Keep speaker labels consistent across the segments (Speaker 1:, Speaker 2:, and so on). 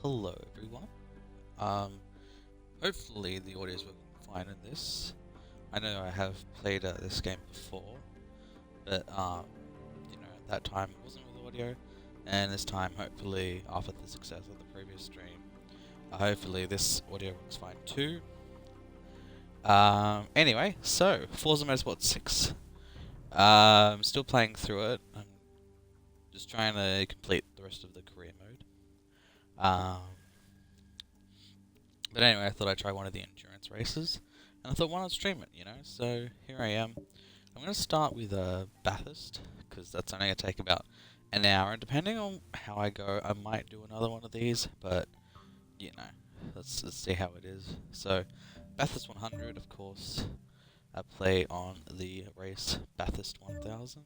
Speaker 1: Hello everyone. Um, Hopefully the audio is working fine in this. I know I have played this game before, but at that time it wasn't with audio, and this time, hopefully, after the success of the previous stream, hopefully this audio works fine too. Anyway, so Forza Motorsport 6. Still playing through it. I'm just trying to complete the rest of the career mode. But anyway, I thought I'd try one of the endurance races, and I thought, why not stream it. So here I am. I'm going to start with Bathurst, because that's only going to take about an hour, and depending on how I go, I might do another one of these, but, let's see how it is. So, Bathurst 100, of course, I play on the race Bathurst 1000.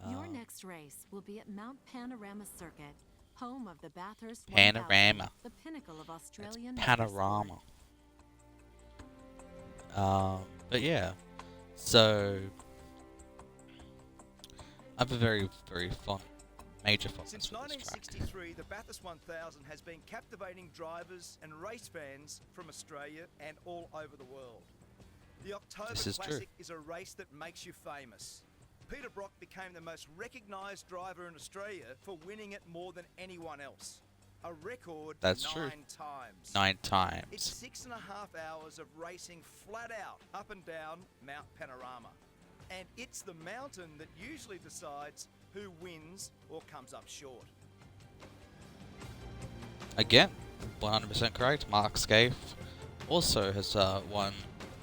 Speaker 2: Your next race will be at Mount Panorama Circuit, home of the Bathurst 1000,
Speaker 1: Panorama.
Speaker 2: the pinnacle of Australian
Speaker 1: Panorama. But yeah, so I have a very, very major fondness
Speaker 3: Since
Speaker 1: for this track.
Speaker 3: 1963, the Bathurst 1000 has been captivating drivers and race fans from Australia and all over the world. The October Classic is a race that makes you famous. Peter Brock became the most recognised driver in Australia for winning it more than anyone else. A record
Speaker 1: That's
Speaker 3: 9
Speaker 1: true.
Speaker 3: times.
Speaker 1: 9 times.
Speaker 3: It's 6.5 hours of racing flat out up and down Mount Panorama. And it's the mountain that usually decides who wins or comes up short.
Speaker 1: Again, 100% correct. Mark Scaife also has won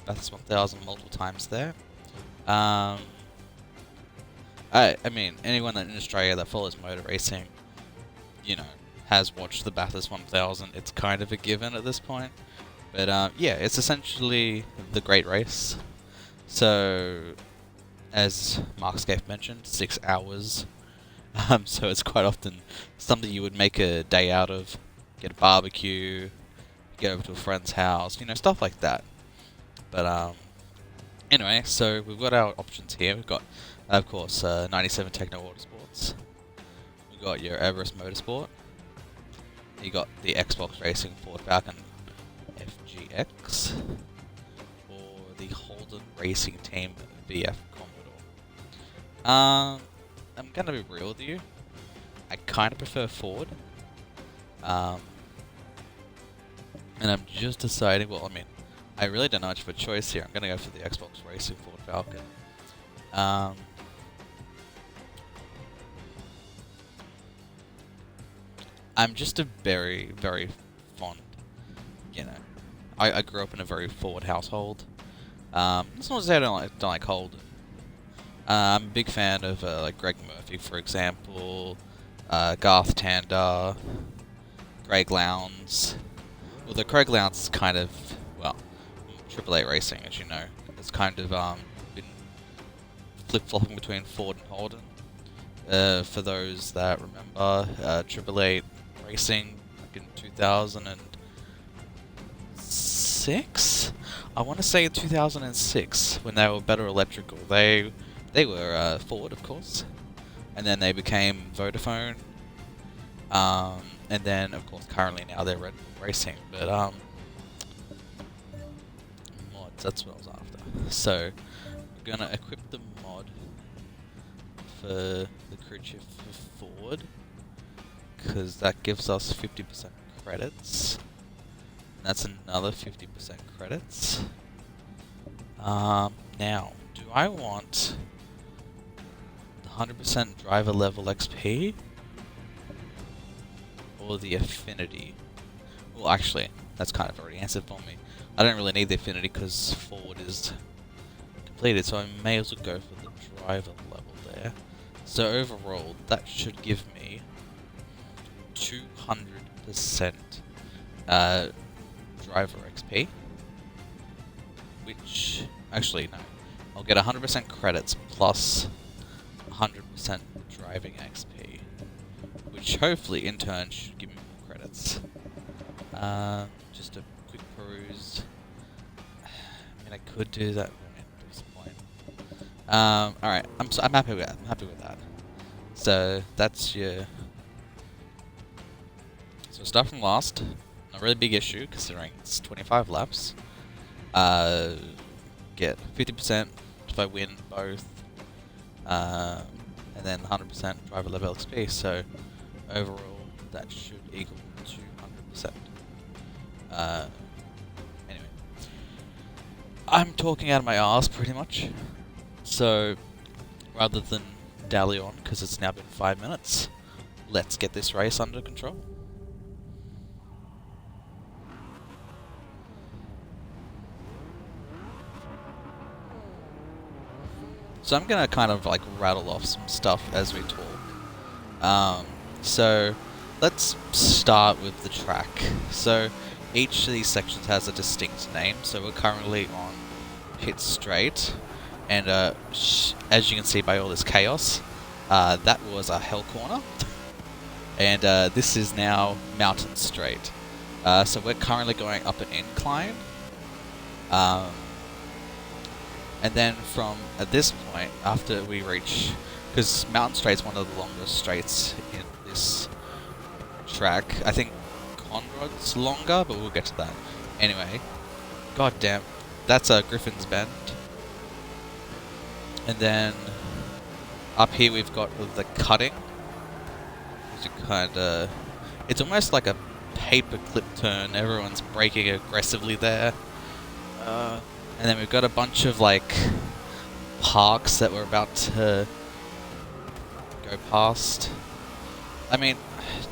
Speaker 1: Bathurst 1000 multiple times there. I mean, anyone in Australia that follows motor racing, has watched the Bathurst 1000. It's kind of a given at this point. But yeah, it's essentially the great race. So, as Mark Scaife mentioned, 6 hours. So it's quite often something you would make a day out of. Get a barbecue, get over to a friend's house, stuff like that. But anyway, so we've got our options here. We've got, of course, 97 Techno Autosports. We've got your Everest Motorsport. You got the Xbox Racing Ford Falcon FGX, or the Holden Racing Team VF Commodore. I'm gonna be real with you. I kind of prefer Ford. And I'm just deciding. Well, I mean, I really don't know much of a choice here. I'm gonna go for the Xbox Racing Ford Falcon. I'm just a very, very fond, I grew up in a very Ford household. That's not to say I don't like Holden. I'm a big fan of like Greg Murphy, for example, Garth Tander, Craig Lowndes. Although Craig Lowndes is kind of, well, AAA racing, as you know. It's kind of been flip-flopping between Ford and Holden. For those that remember, AAA racing back in 2006? I want to say 2006, when they were Better Electrical. They were Ford, of course, and then they became Vodafone, and then, of course, currently now they're Red Bull Racing. But mods, that's what I was after. So we're gonna equip the mod for the crew chief for Ford, because that gives us 50% credits. And that's another 50% credits. Now, do I want the 100% driver level XP or the affinity? Well, actually, that's kind of already answered for me. I don't really need the affinity because Ford is completed, so I may as well go for the driver level there. So overall, that should give me 200% driver XP, which, actually no, I'll get 100% credits plus 100% driving XP, which hopefully in turn should give me more credits. Just a quick peruse. I mean, I could do that, but at this point. Alright, I'm happy with that. So that's your. So So start from last. Not really big issue considering it's 25 laps. Get 50% if I win both. And then 100% driver level XP. So overall, that should equal to 100%. Anyway, I'm talking out of my arse pretty much. So rather than dally on, because it's now been 5 minutes, let's get this race under control. So I'm gonna kind of like rattle off some stuff as we talk. So let's start with the track. So each of these sections has a distinct name. So we're currently on pit straight, and as you can see by all this chaos, that was a hell corner, and this is now mountain straight. So we're currently going up an incline. And then from at this point, after we reach, because Mountain Straight's one of the longest straights in this track. I think Conrod's longer, but we'll get to that. Anyway, god damn, that's Griffin's Bend. And then up here we've got the cutting. It's almost like a paperclip turn. Everyone's braking aggressively there. And then we've got a bunch of like parks that we're about to go past. I mean,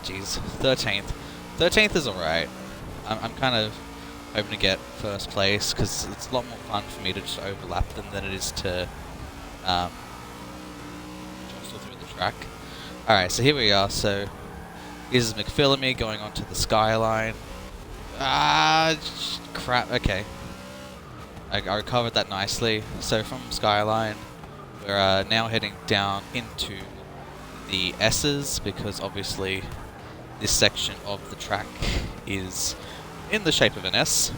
Speaker 1: jeez, 13th. 13th is alright. I'm kind of hoping to get first place because it's a lot more fun for me to just overlap them than it is to jostle through the track. Alright, so here we are. So this is McPhillamy going onto the skyline. Crap, okay. I recovered that nicely. So from Skyline, we're now heading down into the S's because obviously this section of the track is in the shape of an S.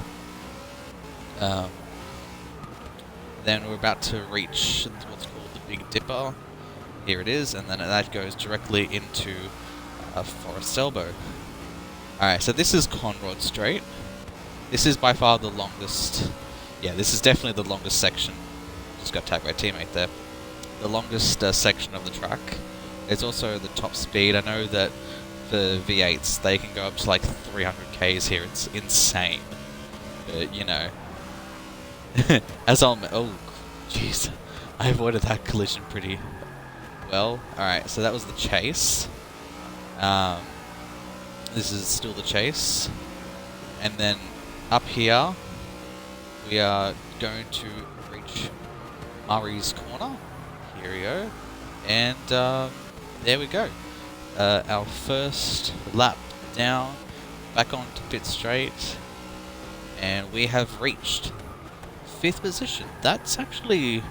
Speaker 1: Then we're about to reach what's called the Big Dipper. Here it is, and then that goes directly into Forest Elbow. Alright, so this is Conrod Straight. This is by far the longest. Yeah, this is definitely the longest section. Just got tagged by a teammate there. The longest section of the track. It's also the top speed. I know that for V8s, they can go up to like 300 Ks here. It's insane. But, you know. Oh, jeez. I avoided that collision pretty well. Alright, so that was the chase. This is still the chase. And then up here, we are going to reach Murray's Corner. Here we go. And there we go. Our first lap down, back onto pit straight. And we have reached 5th position. That's actually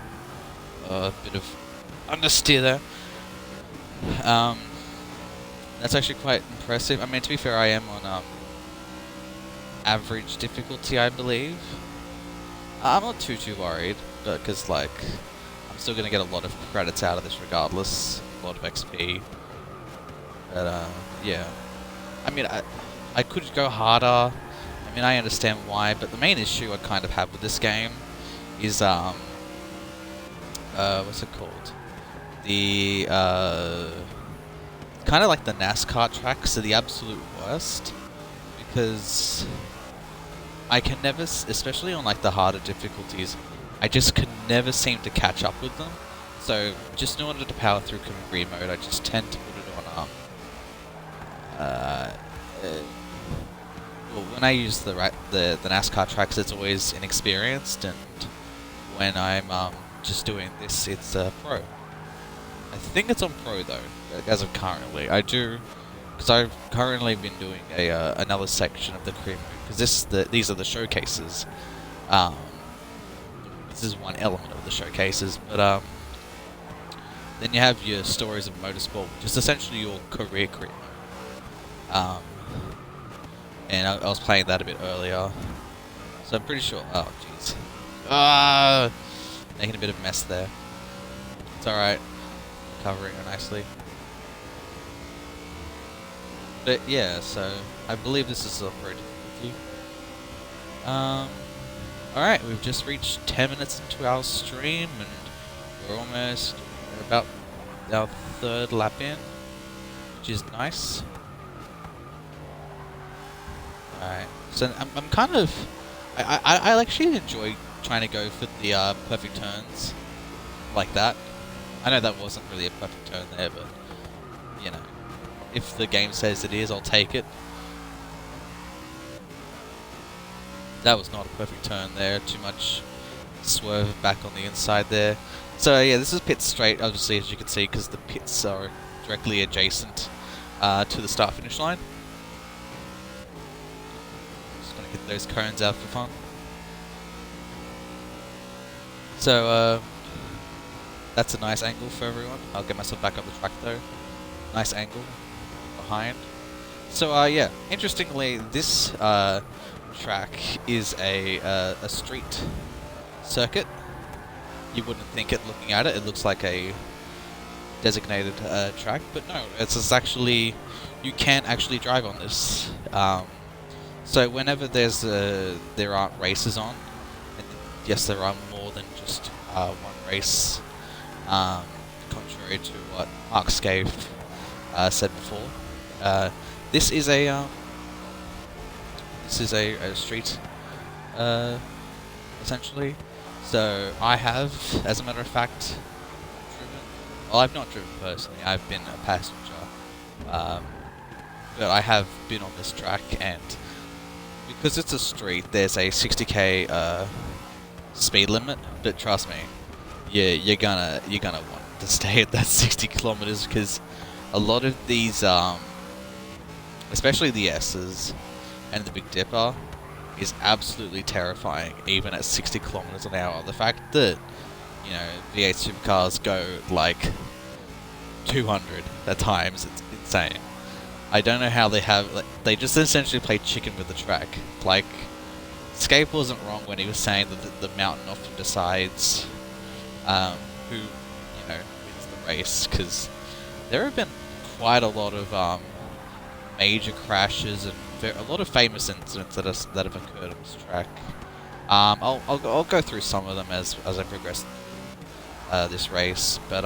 Speaker 1: a bit of understeer there. That's actually quite impressive. I mean, to be fair, I am on average difficulty, I believe. I'm not too worried, but because like I'm still gonna get a lot of credits out of this regardless, a lot of XP. But yeah, I mean I could go harder. I mean I understand why, but the main issue I kind of have with this game is what's it called? The kind of like the NASCAR tracks are the absolute worst because I can never, especially on like the harder difficulties, I just can never seem to catch up with them. So just in order to power through career mode, I just tend to put it on well, when I use the NASCAR tracks, it's always inexperienced, and when I'm just doing this, it's Pro. I think it's on Pro though, as of currently. I do, because I've currently been doing another section of the career mode. Because these are the showcases. This is one element of the showcases, but then you have your stories of motorsport, which is essentially your career mode. And I was playing that a bit earlier, so I'm pretty sure. Oh jeez, making a bit of a mess there. It's all right, recovering nicely. But yeah, so I believe this is operating smoothly. Alright, we've just reached 10 minutes into our stream, and we're about our third lap in, which is nice. Alright, so I'm kind of... I actually enjoy trying to go for the perfect turns like that. I know that wasn't really a perfect turn there, but, you know, if the game says it is, I'll take it. That was not a perfect turn there, too much swerve back on the inside there. So yeah, this is pit straight, obviously, as you can see, because the pits are directly adjacent to the start-finish line. Just gonna get those cones out for fun. So that's a nice angle for everyone. I'll get myself back up the track though. Nice angle behind. So yeah, interestingly, this track is a street circuit. You wouldn't think it looking at it. It looks like a designated track, but no, it's actually, you can actually drive on this. So whenever there aren't races on, and yes, there are more than just one race, contrary to what Mark Scaife said before. This is a street, essentially. So I have, as a matter of fact, driven. Well, I've not driven personally. I've been a passenger, but I have been on this track, and because it's a street, there's a 60k speed limit. But trust me, you're gonna want to stay at that 60 kilometers, because a lot of these, especially the S's and the Big Dipper, is absolutely terrifying, even at 60 kilometers an hour. The fact that, you know, V8 supercars go like 200 at times, it's insane. I don't know how they have, like, they just essentially play chicken with the track. Like, Scape wasn't wrong when he was saying that the mountain often decides who, you know, wins the race, because there have been quite a lot of major crashes and a lot of famous incidents that have occurred on this track. I'll go through some of them as I progress this race, but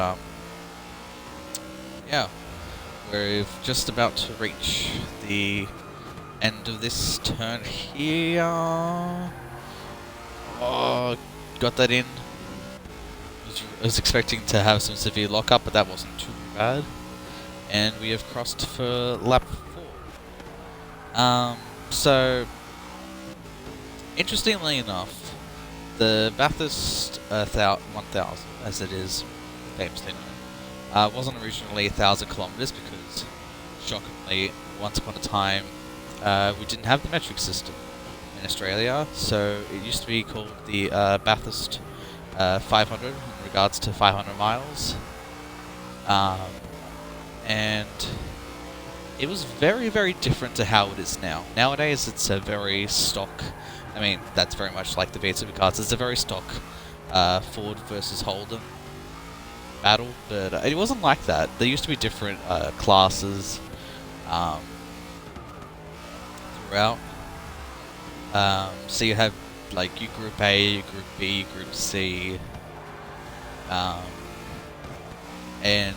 Speaker 1: yeah, we're just about to reach the end of this turn here. Oh, got that in. I was expecting to have some severe lockup, but that wasn't too bad. And we have crossed for lap 4. So, interestingly enough, the Bathurst 1000, as it is famously known, wasn't originally 1,000 kilometers because, shockingly, once upon a time, we didn't have the metric system in Australia, so it used to be called the Bathurst 500 in regards to 500 miles. And it was very, very different to how it is now. Nowadays, it's a very stock, I mean, that's very much like the V8 supercars, it's a very stock Ford versus Holden battle, but it wasn't like that. There used to be different classes throughout. So you have, like, your Group A, your Group B, Group C, and,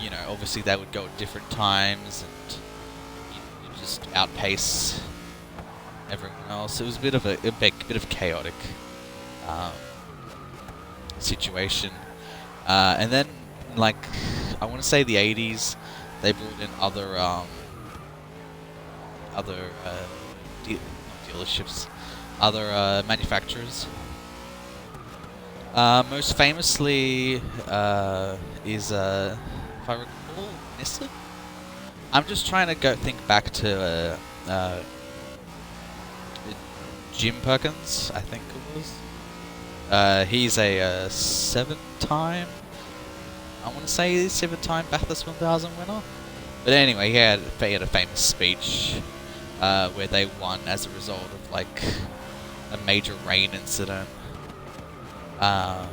Speaker 1: you know, obviously they would go at different times, and you just outpace everyone else. It was a bit of a chaotic situation. And then, like, I want to say the 80s, they brought in other dealerships, other manufacturers. Most famously is, if I recall, Nissan? I'm just trying to think back to Jim Perkins, I think it was. He's a 7-time, I want to say 7-time Bathurst 1000 winner. But anyway, he had a famous speech where they won as a result of, like, a major rain incident. But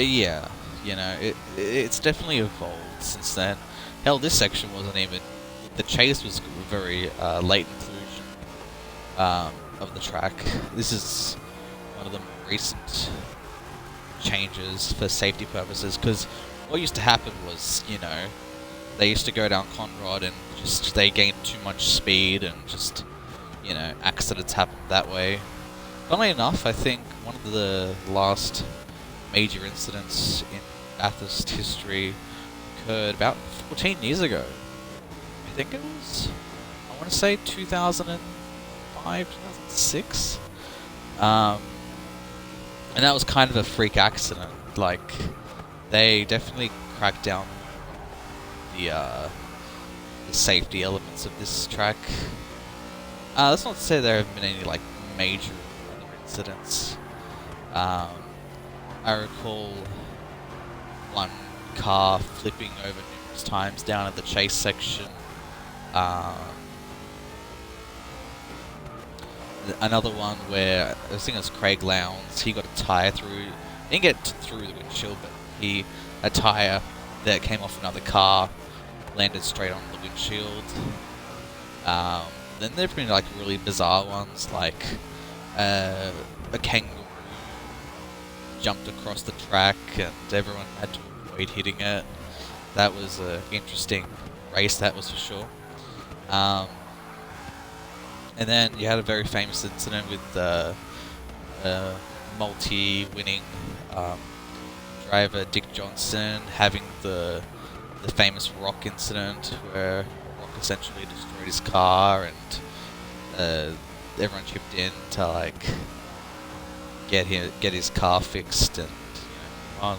Speaker 1: yeah, you know, it's definitely evolved since then. Hell, this section wasn't even the chase was a very late inclusion of the track. This is one of the more recent changes for safety purposes, because what used to happen was, you know, they used to go down Conrod and just they gained too much speed and just, you know, accidents happened that way. Funnily enough, I think one of the last major incidents in Bathurst history occurred about 14 years ago. I think it was, I want to say 2005, 2006. And that was kind of a freak accident. Like, they definitely cracked down the safety elements of this track. That's not to say there haven't been any like major other incidents. I recall one car flipping over numerous times down at the chase section. Another one where I think it was Craig Lowndes. He got a tire through. He didn't get through the windshield, but a tire that came off another car landed straight on the windshield. Then there've been like really bizarre ones, like a kangaroo jumped across the track and everyone had to avoid hitting it. That was an interesting race, that was for sure. And then you had a very famous incident with multi-winning driver Dick Johnson having the famous rock incident where a rock essentially destroyed his car, and everyone chipped in to like get his car fixed, and you know,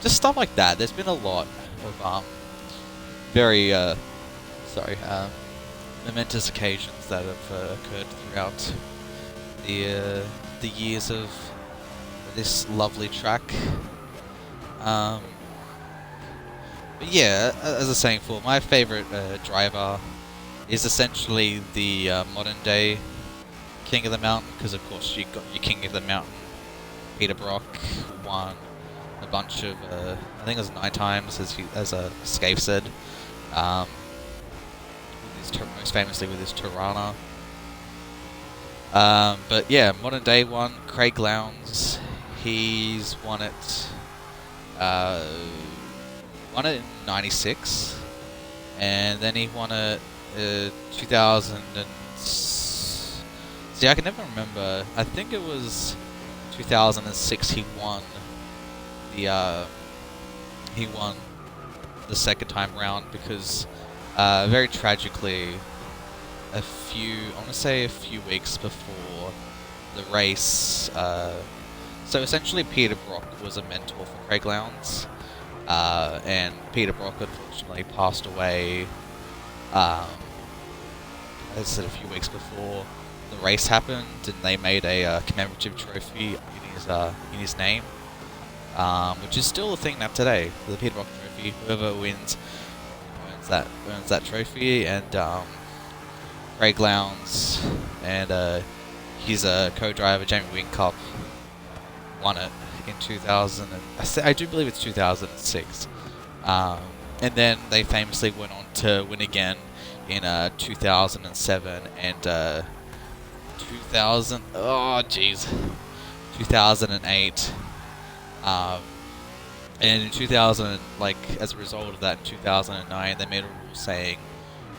Speaker 1: just stuff like that. There's been a lot of very momentous occasions that have occurred throughout the years of this lovely track. But yeah, as I was saying before, my favourite driver is essentially the modern day King of the Mountain, because of course you got your King of the Mountain, Peter Brock, who won a bunch of, I think it was 9 times, as Scaife said. Most famously with his Tirana. But yeah, modern day one, Craig Lowndes. He's won it in '96, and then he won it 2000 and see, I can never remember. I think it was 2006. He won the second time round because very tragically, a few weeks before the race, so essentially Peter Brock was a mentor for Craig Lowndes, and Peter Brock unfortunately passed away, as I said, a few weeks before the race happened, and they made a commemorative trophy in his name, which is still a thing now today, the Peter Brock trophy. Whoever wins earns that trophy, and Craig Lowndes and his co-driver Jamie Whincup won it in 2000. I do believe it's 2006, and then they famously went on to win again in 2007 and 2008. And in 2000, like as a result of that, in 2009, they made a rule saying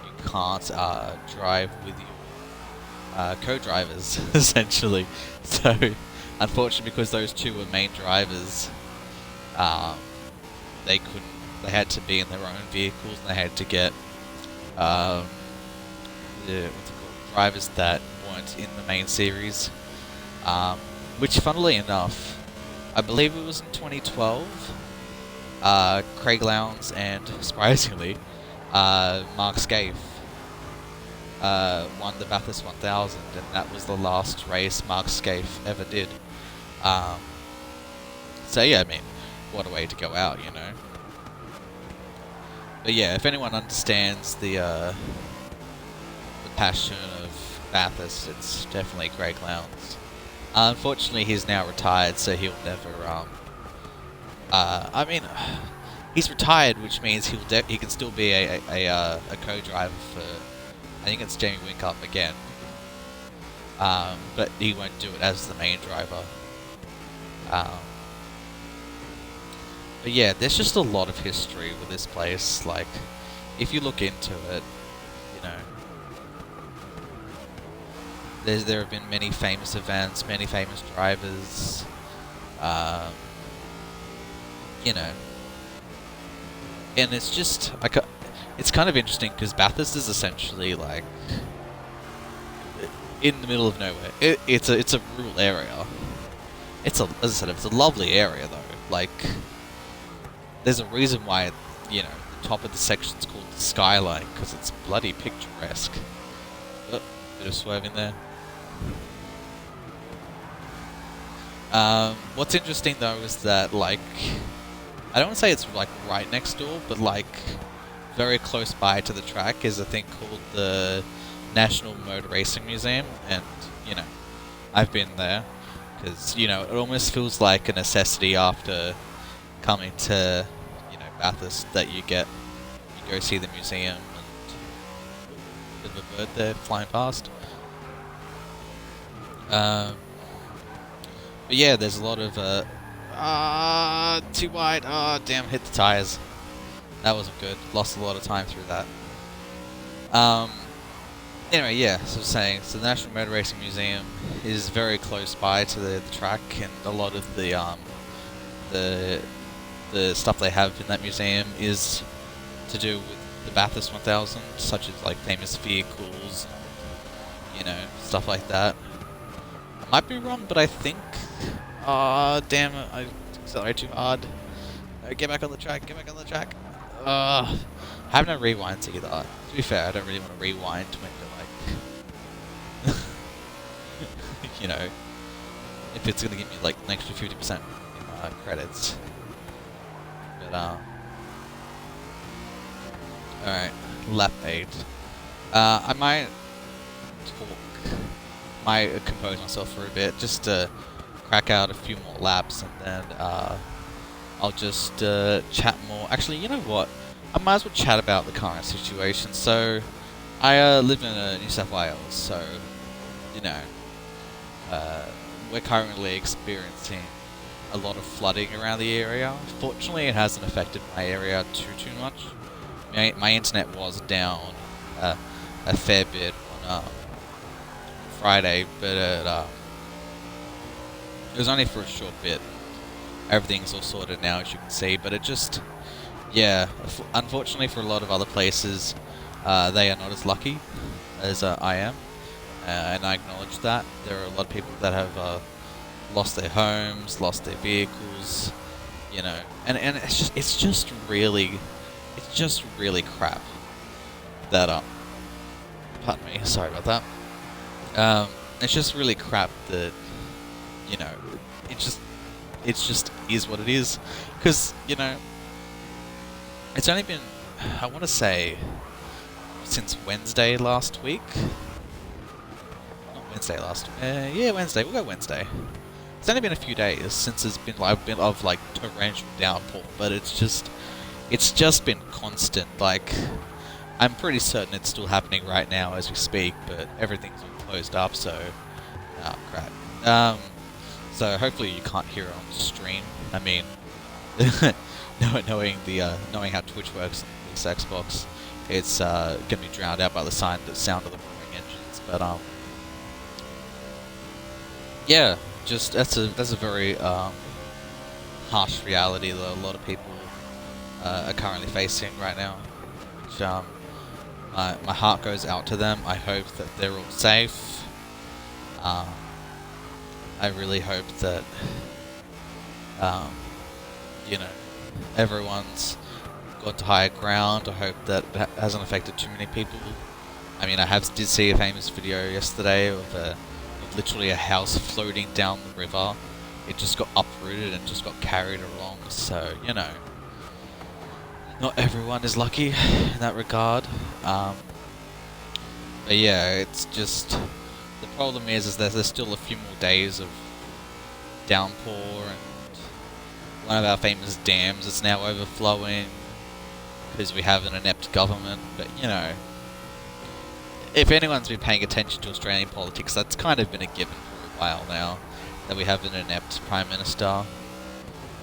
Speaker 1: you can't drive with your co-drivers, essentially. So, unfortunately, because those two were main drivers, they couldn't. They had to be in their own vehicles, and they had to get drivers that weren't in the main series. Which, funnily enough, I believe it was in 2012. Craig Lowndes and, surprisingly, Mark Scaife won the Bathurst 1000, and that was the last race Mark Scaife ever did. So yeah, I mean, what a way to go out, you know. But yeah, if anyone understands the passion of Bathurst, it's definitely Craig Lowndes. Unfortunately, he's now retired, so he'll never. I mean, He's retired, which means he can still be a co-driver for, I think it's Jamie Whincup again. But he won't do it as the main driver. But yeah, there's just a lot of history with this place. Like, if you look into it, you know, there have been many famous events, many famous drivers. You know, and it's just it's kind of interesting because Bathurst is essentially like in the middle of nowhere. It's a rural area. As I said, it's a lovely area though. Like, there's a reason why, you know, the top of the section's called the Skyline, because it's bloody picturesque. Oh, bit of swerving there. What's interesting though is that, like, I don't want to say it's like right next door, but like very close by to the track is a thing called the National Motor Racing Museum, and, you know, I've been there because, you know, it almost feels like a necessity after coming to, you know, Bathurst that you go see the museum. And bit of a bird there flying past. But yeah, there's a lot of too wide. Oh damn, hit the tires. That wasn't good. Lost a lot of time through that. Anyway, yeah, so I was saying, so the National Motor Racing Museum is very close by to the track, and a lot of the stuff they have in that museum is to do with the Bathurst 1000, such as like famous vehicles, you know, stuff like that. I might be wrong, but I think, damn it, I accelerated too hard. Get back on the track, get back on the track. I have no rewinds either. To be fair, I don't really want to rewind to make it like, you know, if it's going to give me like an extra 50% credits. But, alright, lap 8. I might compose myself for a bit, just to crack out a few more laps, and then, I'll just chat more. Actually, you know what? I might as well chat about the current situation. So, I live in New South Wales, so, you know, we're currently experiencing a lot of flooding around the area. Fortunately, it hasn't affected my area too much. My internet was down a fair bit on Friday, but it was only for a short bit. Everything's all sorted now, as you can see, but it just, yeah, unfortunately for a lot of other places, they are not as lucky as I am, and I acknowledge that. There are a lot of people that have lost their homes, lost their vehicles, you know, and it's just really crap that, pardon me, sorry about that. It's just really crap that, you know, it just is what it is, because, you know, it's only been, I want to say, since Wednesday last week. Not Wednesday last week. Yeah, Wednesday. We'll go Wednesday. It's only been a few days since it's been like torrential downpour, but it's just been constant. Like, I'm pretty certain it's still happening right now as we speak, but everything's all closed up, so oh crap. So hopefully you can't hear it on the stream. I mean, knowing how Twitch works on this Xbox, it's gonna be drowned out by the sound of the roaring engines. But yeah, just that's a very harsh reality that a lot of people are currently facing right now. Which my heart goes out to them. I hope that they're all safe. I really hope that, you know, everyone's got to higher ground. I hope that hasn't affected too many people. I mean, did see a famous video yesterday of literally a house floating down the river. It just got uprooted and just got carried along. So, you know, not everyone is lucky in that regard. But yeah, it's just, the problem is that there's still a few more days of downpour, and one of our famous dams is now overflowing because we have an inept government. But, you know, if anyone's been paying attention to Australian politics, that's kind of been a given for a while now, that we have an inept Prime Minister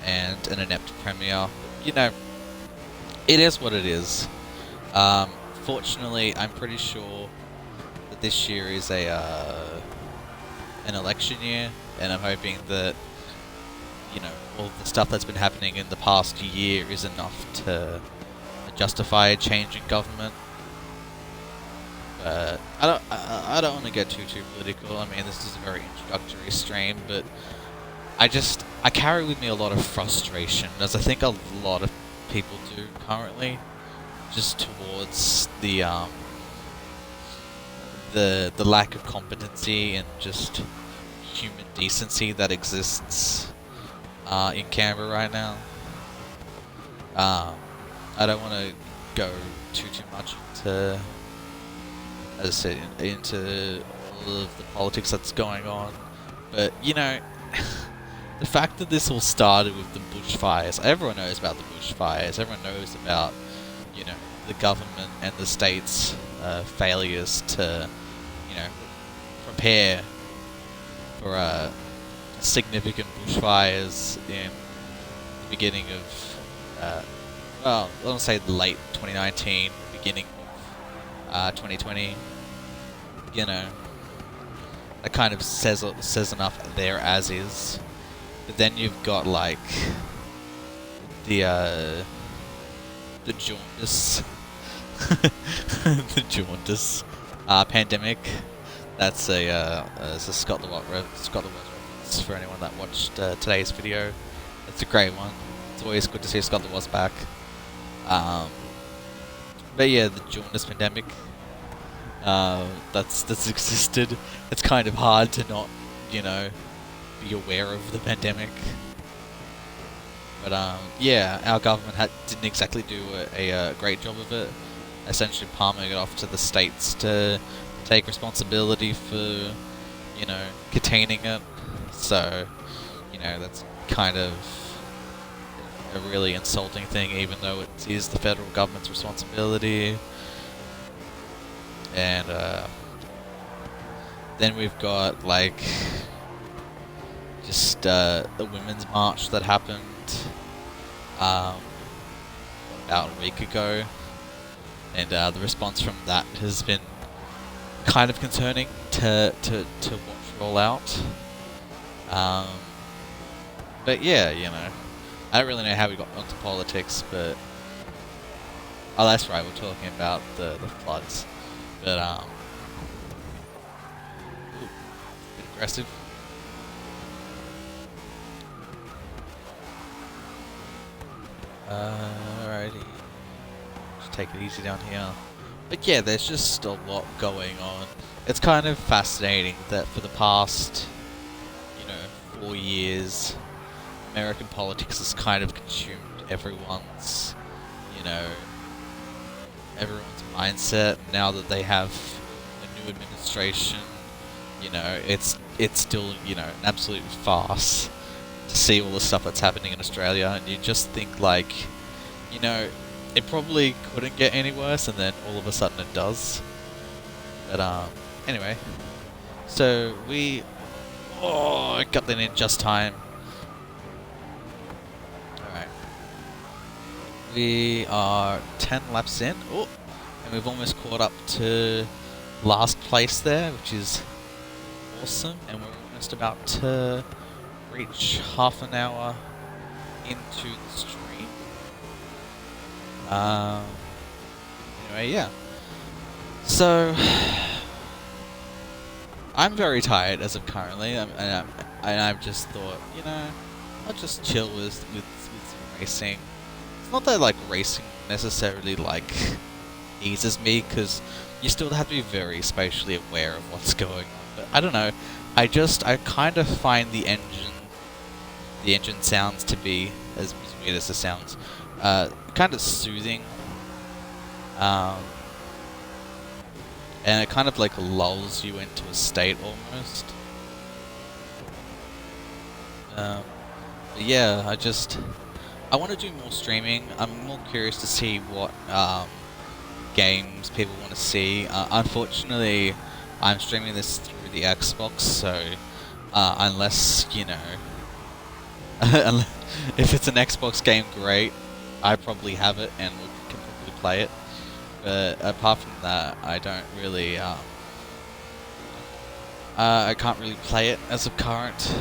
Speaker 1: and an inept Premier. You know, it is what it is. Fortunately, I'm pretty sure that this year is an election year, and I'm hoping that, you know, all the stuff that's been happening in the past year is enough to justify a change in government. But I don't want to get too political. I mean, this is a very introductory stream, but I carry with me a lot of frustration, as I think a lot of people do currently, just towards the lack of competency and just human decency that exists in Canberra right now. I don't want to go too much into, as I said, into all of the politics that's going on, but you know, the fact that this all started with the bushfires, everyone knows about the bushfires, everyone knows about, you know, the government and the state's failures to, you know, prepare for significant bushfires in the beginning of, well, I don't say late 2019, beginning of 2020. You know, that kind of says enough there as is. But then you've got like the jaundice, the jaundice pandemic. That's a Scott the Watt reference for anyone that watched today's video. It's a great one. It's always good to see Scott the Watt's back. But yeah, the jaundice pandemic. That's existed. It's kind of hard to not, you know, be aware of the pandemic. But yeah, our government didn't exactly do a great job of it. Essentially palming it off to the states to take responsibility for, you know, containing it. So, you know, that's kind of a really insulting thing, even though it is the federal government's responsibility. And then we've got like just the women's march that happened about a week ago, and the response from that has been kind of concerning to watch roll out. But yeah, you know, I don't really know how we got onto politics, but oh, that's right, we're talking about the floods. But ooh, bit aggressive. Alrighty, just take it easy down here. But yeah, there's just a lot going on. It's kind of fascinating that for the past, you know, 4 years, American politics has kind of consumed everyone's, you know, everyone's mindset. Now that they have a new administration, you know, it's still, you know, an absolute farce to see all the stuff that's happening in Australia, and you just think like, you know, it probably couldn't get any worse, and then all of a sudden it does. But anyway, so I got that in just time. Alright, we are 10 laps in. Oh, and we've almost caught up to last place there, which is awesome, and we're almost about to reach half an hour into the stream. Anyway, yeah. So I'm very tired as of currently, and I've just thought, you know, I'll just chill with some racing. It's not that like racing necessarily like eases me, because you still have to be very spatially aware of what's going on. But I don't know. I kind of find the engine sounds to be, as weird as it sounds, kind of soothing. And it kind of like lulls you into a state almost. But yeah, I want to do more streaming. I'm more curious to see what games people want to see. Unfortunately, I'm streaming this through the Xbox, so unless, you know, if it's an Xbox game, great. I probably have it and can probably play it. But apart from that, I don't really, I can't really play it as of current.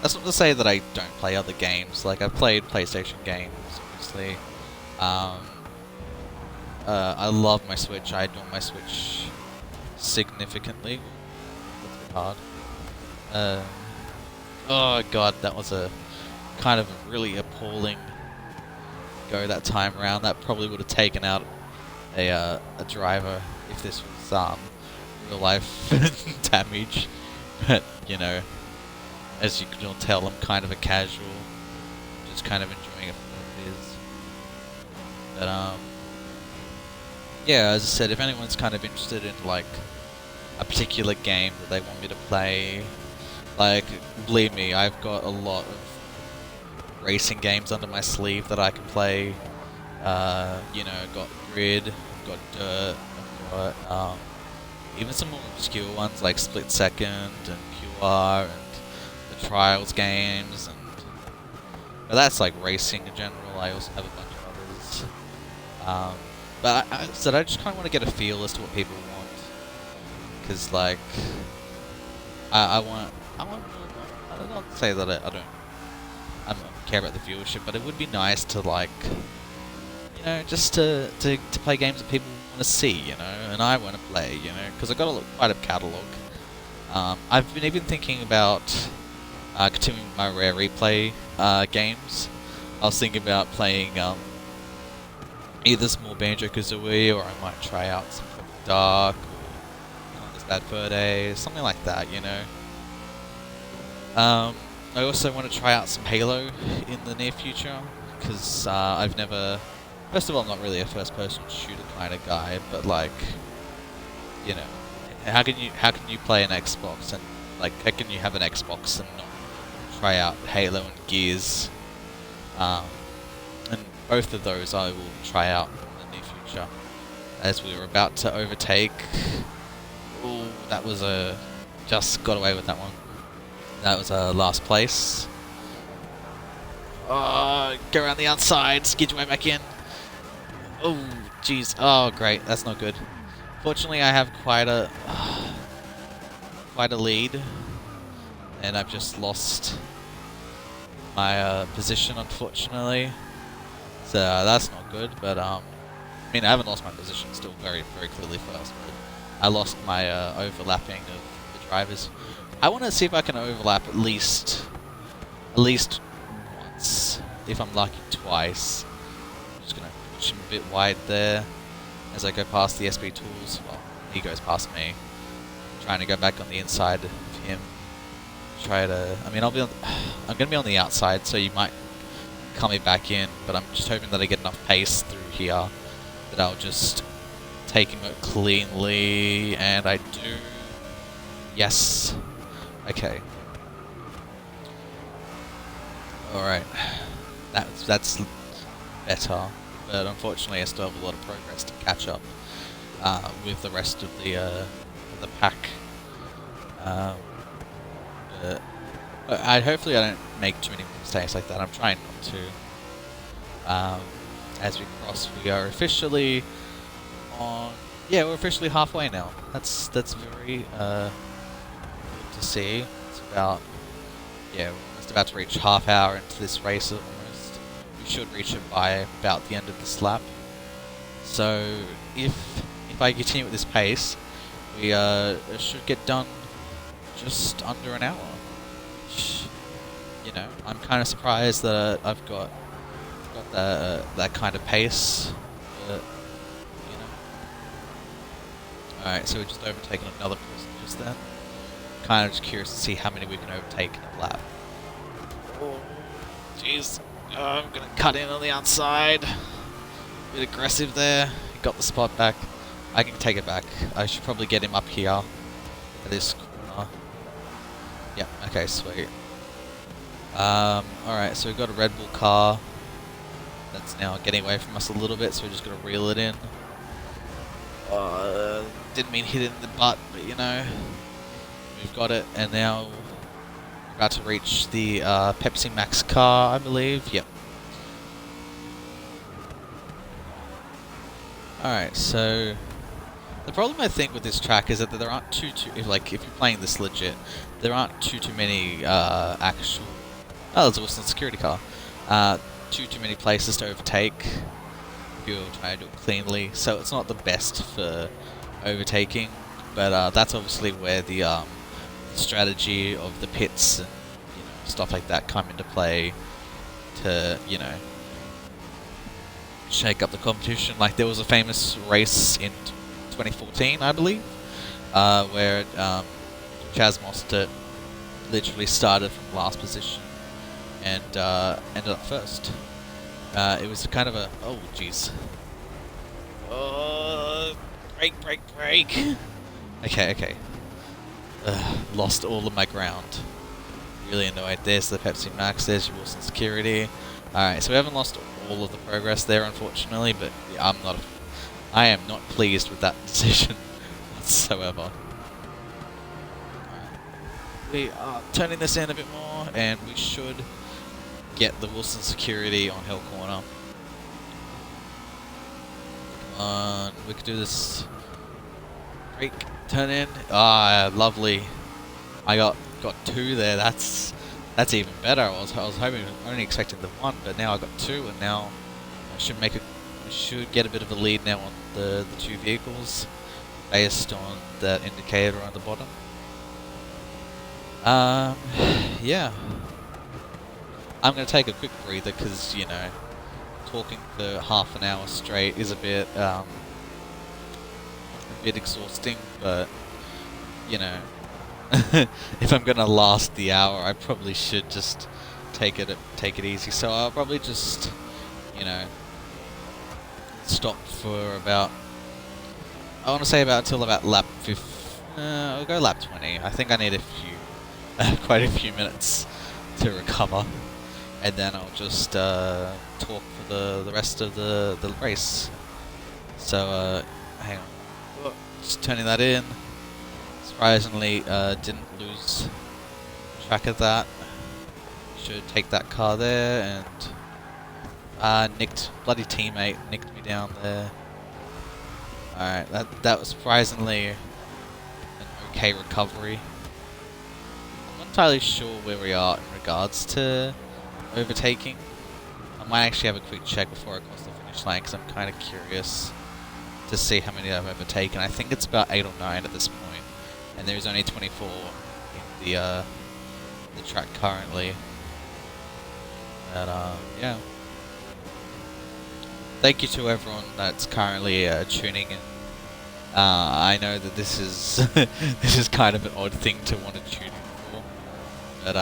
Speaker 1: That's not to say that I don't play other games. Like, I've played PlayStation games, obviously. I love my Switch. I adore my Switch significantly. That's a bit hard. Oh god, that was a kind of a really appalling go that time around. That probably would have taken out a driver if this was real life damage. But you know, as you can all tell, I'm kind of a casual, just kind of enjoying it for what it is. But yeah, as I said, if anyone's kind of interested in like a particular game that they want me to play, like, believe me, I've got a lot of racing games under my sleeve that I can play. You know, I've got Grid, I've got Dirt, I've got even some more obscure ones like Split Second and QR and the Trials games, but that's like racing in general. I also have a bunch of others. But I said I just kind of want to get a feel as to what people want, because like I don't know, say that I don't care about the viewership, but it would be nice to, like, you know, just to play games that people want to see, you know, and I want to play, you know, because I've got quite a catalogue. I've been even thinking about continuing my Rare Replay games. I was thinking about playing either some more Banjo-Kazooie, or I might try out some Perfect Dark, or this Bad Fur Day, something like that, you know. I also want to try out some Halo in the near future, because I've never... First of all, I'm not really a first-person shooter kind of guy, but like, you know, how can you play an Xbox and, like, how can you have an Xbox and not try out Halo and Gears? And both of those I will try out in the near future, as we were about to overtake. Ooh, that was just got away with that one. That was last place. Oh, go around the outside, skid your way back in. Oh, jeez. Oh, great. That's not good. Fortunately, I have quite a lead, and I've just lost my position, unfortunately. So that's not good. But I mean, I haven't lost my position. Still very, very clearly first. But I lost my overlapping of the drivers. I want to see if I can overlap at least once. If I'm lucky, twice. I'm just gonna push him a bit wide there as I go past the SB tools. Well, he goes past me. I'm trying to go back on the inside of him. Try to. I mean, I'm gonna be on the outside, so you might come me back in. But I'm just hoping that I get enough pace through here that I'll just take him out cleanly, and I do. Yes. Okay. Alright. That's better. But unfortunately I still have a lot of progress to catch up with the rest of the pack. But hopefully I don't make too many mistakes like that. I'm trying not to. As we cross, we are officially on... Yeah, we're officially halfway now. That's very good to see. It's about... Yeah, we're almost about to reach half hour into this race almost. We should reach it by about the end of this lap. So if I continue at this pace, we should get done just under an hour. Which, you know, I'm kind of surprised that I've got that kind of pace. But, you know. Alright, so we've just overtaken another person just then. Kind of just curious to see how many we can overtake in a lap. Oh, jeez. I'm gonna cut in on the outside. A bit aggressive there. Got the spot back. I can take it back. I should probably get him up here at this corner. Yeah, okay, sweet. Alright, so we've got a Red Bull car that's now getting away from us a little bit, so we're just going to reel it in. Didn't mean hit it in the butt, but you know, we've got it, and now we're about to reach the Pepsi Max car, I believe. Yep. Alright, so the problem I think with this track is that there aren't if you're playing this legit, there aren't too many actual. Oh, there's also a security car. Too many places to overtake if you're trying to do it cleanly. So it's not the best for overtaking, but that's obviously where the strategy of the pits and stuff like that come into play to shake up the competition. Like there was a famous race in 2014, I believe, where Chaz Mostert literally started from last position and ended up first. It was kind of a jeez. Break. Okay. Lost all of my ground. Really annoyed. There's the Pepsi Max. There's your Wilson Security. Alright, so we haven't lost all of the progress there, unfortunately, but yeah, I am not pleased with that decision whatsoever. We are turning this in a bit more, and we should get the Wilson Security on Hill Corner. Come on, we could do this. Break, turn in. Lovely. I got 2 there. That's even better. I was hoping, only expecting the 1, but now I got 2, and now I should get a bit of a lead now on the 2 vehicles based on that indicator on the bottom. Yeah. I'm going to take a quick breather because, talking for half an hour straight is a bit exhausting, but, if I'm going to last the hour, I probably should just take it easy. So I'll probably just, stop for about, I want to say until about lap 50, I'll go lap 20. I think I need quite a few minutes to recover, and then I'll just talk for the rest of the race. So hang on, just turning that in. Surprisingly, didn't lose track of that. Should take that car there, and bloody teammate nicked me down there. Alright, that was surprisingly an okay recovery. I'm not entirely sure where we are in regards to overtaking. I might actually have a quick check before I cross the finish line, because I'm kind of curious to see how many I've overtaken. I think it's about 8 or 9 at this point. And there's only 24 in the track currently. But yeah. Thank you to everyone that's currently tuning in. I know that this is this is kind of an odd thing to want to tune in for, but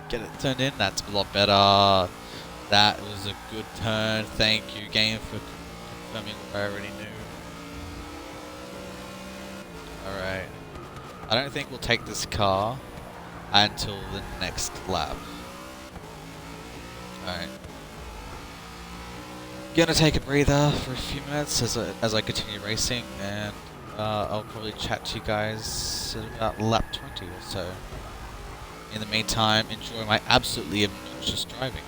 Speaker 1: get it turned in. That's a lot better. That was a good turn. Thank you, game, for confirming what I already knew. Alright. I don't think we'll take this car until the next lap. Alright. Gonna take a breather for a few minutes as I continue racing, and I'll probably chat to you guys at about lap 20 or so. In the meantime, enjoy my absolutely obnoxious driving.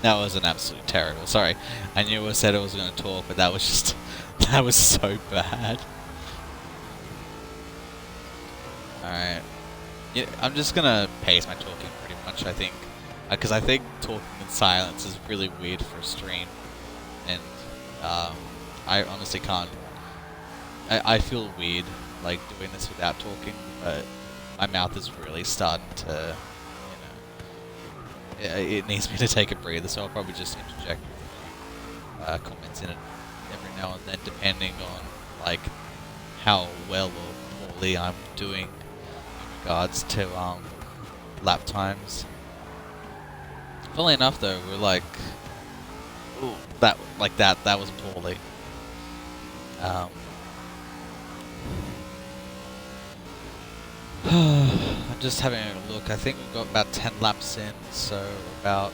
Speaker 1: That was an absolute terrible. Sorry, I knew I said I was going to talk, but that was just, that was so bad. Alright. Yeah, I'm just going to pace my talking pretty much, I think. Because I think talking in silence is really weird for a stream. And I honestly can't. I feel weird like doing this without talking, but my mouth is really starting to, it needs me to take a breather, so I'll probably just interject comments in it every now and then, depending on like how well or poorly I'm doing in regards to lap times. Funnily enough, though, we're like, ooh, that was poorly. I'm just having a look. I think we've got about 10 laps in, so about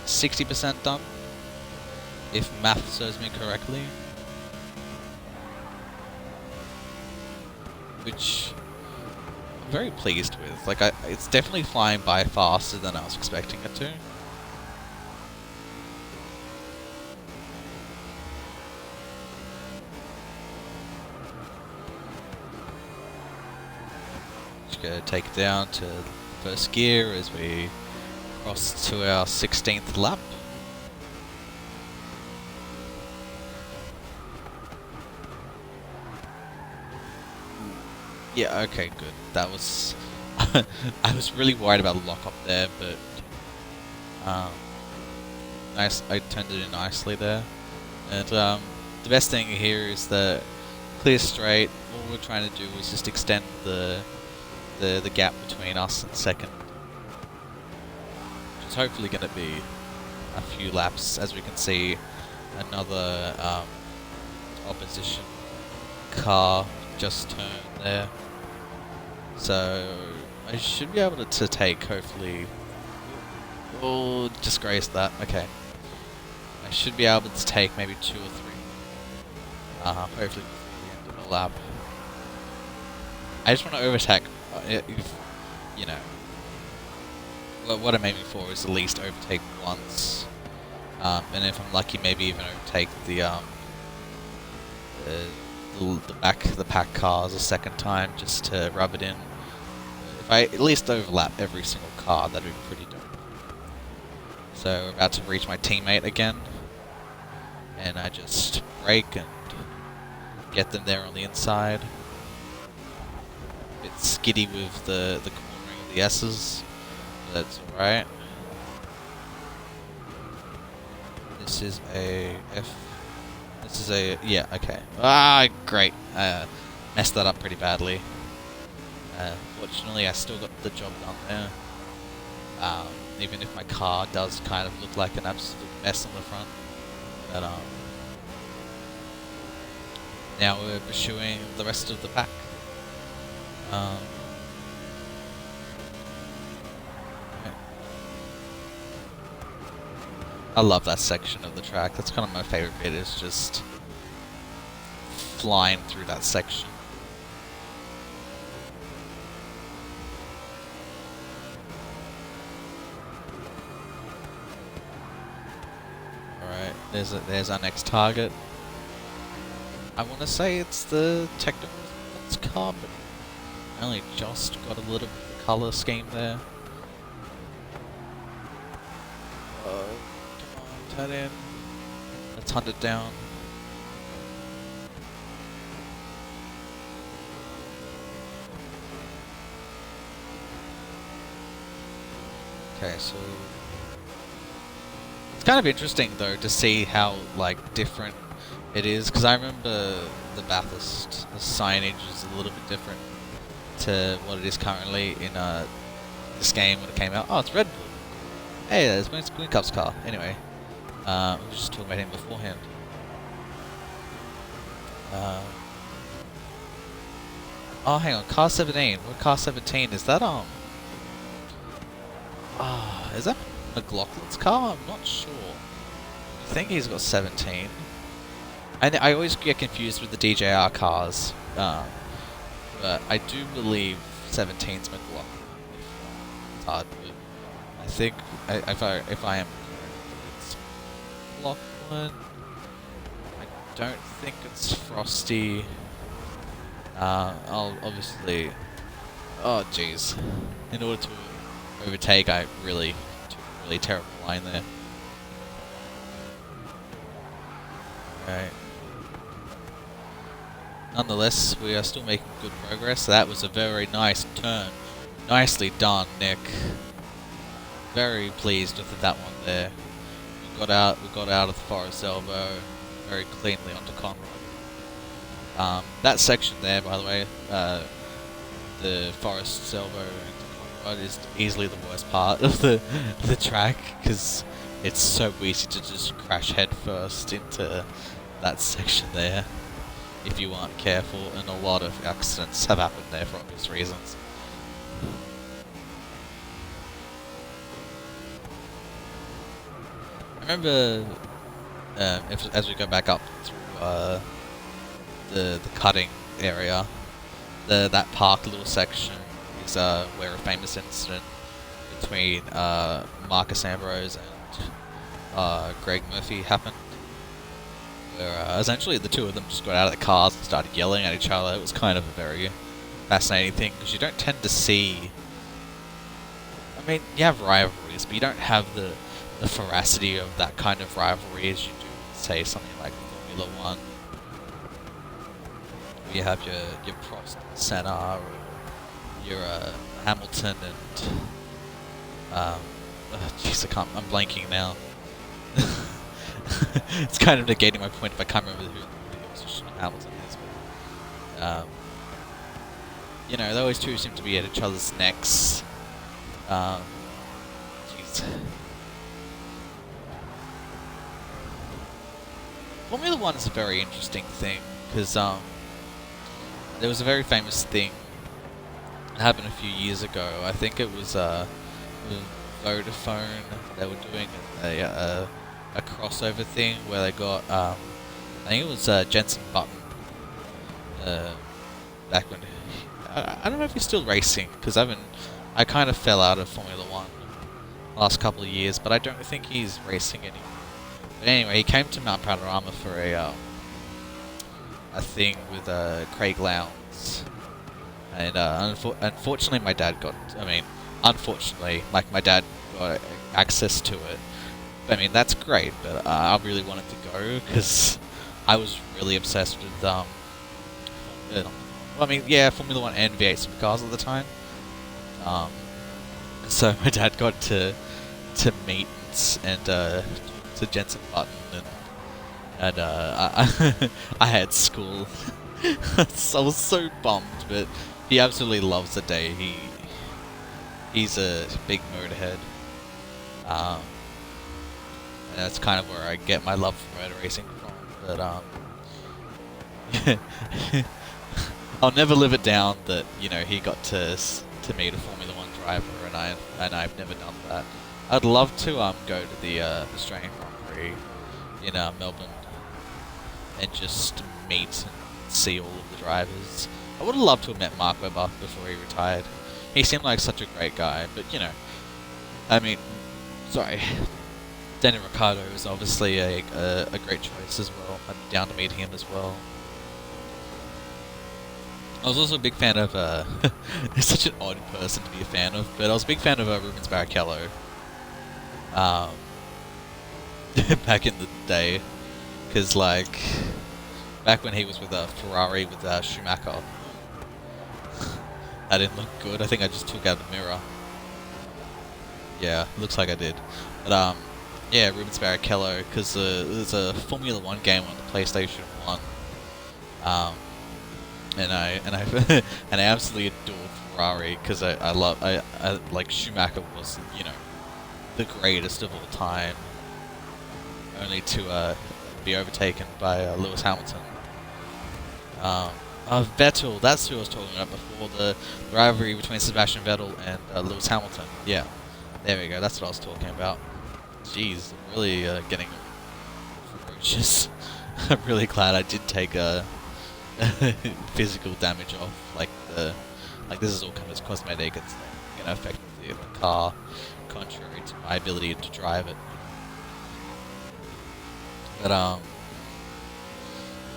Speaker 1: 60% done, if math serves me correctly. Which I'm very pleased with. Like, it's definitely flying by faster than I was expecting it to. Just gonna take it down to first gear as we cross to our 16th lap. Yeah, okay, good. That was... I was really worried about the lock-up there, but... nice. I turned it in nicely there. And the best thing here is that clear straight, all we're trying to do is just extend the gap between us and second. Which is hopefully going to be a few laps. As we can see, another opposition car just turned there. So I should be able to take, hopefully... Oh, disgraced that. Okay. I should be able to take maybe 2 or 3. Hopefully before the end of the lap. I just want to overtake, you know... What I'm aiming for is at least overtake once. And if I'm lucky, maybe even overtake the pack cars a second time, just to rub it in. If I at least overlap every single car, that'd be pretty dope. So we're about to reach my teammate again, and I just brake and get them there on the inside. A bit skiddy with the cornering of the S's, but that's alright. This is a F. This is a... yeah, okay. Ah, great. Messed that up pretty badly. Fortunately, I still got the job done there. Even if my car does kind of look like an absolute mess on the front. But, now we're pursuing the rest of the pack. I love that section of the track. That's kind of my favorite bit, is just flying through that section. Alright, there's our next target. I want to say it's the technical car, but I only just got a little bit of the colour scheme there. Come on, turn in. Let's hunt it down. Okay, so it's kind of interesting though to see how like different it is, because I remember the Bathurst signage is a little bit different to what it is currently in this game when it came out. Oh, it's Red Bull. Hey, there's Green Cup's car. Anyway, we were just talking about him beforehand. Oh, hang on, car 17. What car 17 is that? Is that McLaughlin's car? I'm not sure. I think he's got 17. I always get confused with the DJR cars, but I do believe 17's McLaughlin. It's hard, but I think if I am, it's McLaughlin. I don't think it's Frosty. I'll obviously. Oh jeez. In order to overtake, I really took a really terrible line there. Right. nonetheless, we are still making good progress. That was a very nice turn. Nicely done, Nick. Very pleased with that one there. We got out of the Forest Elbow very cleanly onto Conroy. That section there, by the way, the Forest Elbow into Conroy is easily the worst part of the track, because it's so easy to just crash head first into that section there if you aren't careful, and a lot of accidents have happened there for obvious reasons. I remember as we go back up through the cutting area, that parked little section is where a famous incident between Marcus Ambrose and Greg Murphy happened, where essentially the two of them just got out of the cars and started yelling at each other. It was kind of a very fascinating thing, because you don't tend to see... I mean, you have rivalries, but you don't have the veracity of that kind of rivalry as you do, say, something like Formula 1. Where you have your Prost and Senna, or your Hamilton and... jeez, I'm blanking now. It's kind of negating my point if I can't remember who Hamilton is. But, you know, those two seem to be at each other's necks. Jeez. Formula 1 is a very interesting thing, because there was a very famous thing that happened a few years ago. I think it was Vodafone. They were doing a crossover thing where they got, I think it was Jensen Button, back when, I don't know if he's still racing, because I kind of fell out of Formula 1 the last couple of years, but I don't think he's racing anymore. But anyway, he came to Mount Panorama for a thing with Craig Lowndes, and unfortunately my dad got, unfortunately, like, my dad got access to it. I mean, that's great, but I really wanted to go, because I was really obsessed with, Formula 1 and V8 supercars at the time. So my dad got to meet and to Jensen Button, and I had school. I was so bummed, but he absolutely loves the day. He's a big motorhead. And that's kind of where I get my love for motor racing from. But I'll never live it down that, you know, he got to meet a Formula 1 driver, and I've never done that. I'd love to go to the Australian Grand Prix in Melbourne and just meet and see all of the drivers. I would have loved to have met Mark Webber before he retired. He seemed like such a great guy, but, you know, I mean, sorry. Daniel Ricciardo is obviously a great choice as well. I'm down to meet him as well. I was also a big fan of, he's such an odd person to be a fan of, but I was a big fan of Rubens Barrichello. Back in the day. Because, like, back when he was with Ferrari with Schumacher, that didn't look good. I think I just took out the mirror. Yeah, looks like I did. But, yeah, Rubens Barrichello, because there's a Formula 1 game on the PlayStation 1. And I absolutely adored Ferrari, because I like Schumacher was, you know, the greatest of all time, only to be overtaken by Lewis Hamilton. Vettel, that's who I was talking about before, the rivalry between Sebastian Vettel and Lewis Hamilton. Yeah, there we go, that's what I was talking about. Jeez, I'm really getting ferocious. I'm really glad I did take physical damage off. Like this is all kind of cosmetic. It's going to affect the car, contrary to my ability to drive it. But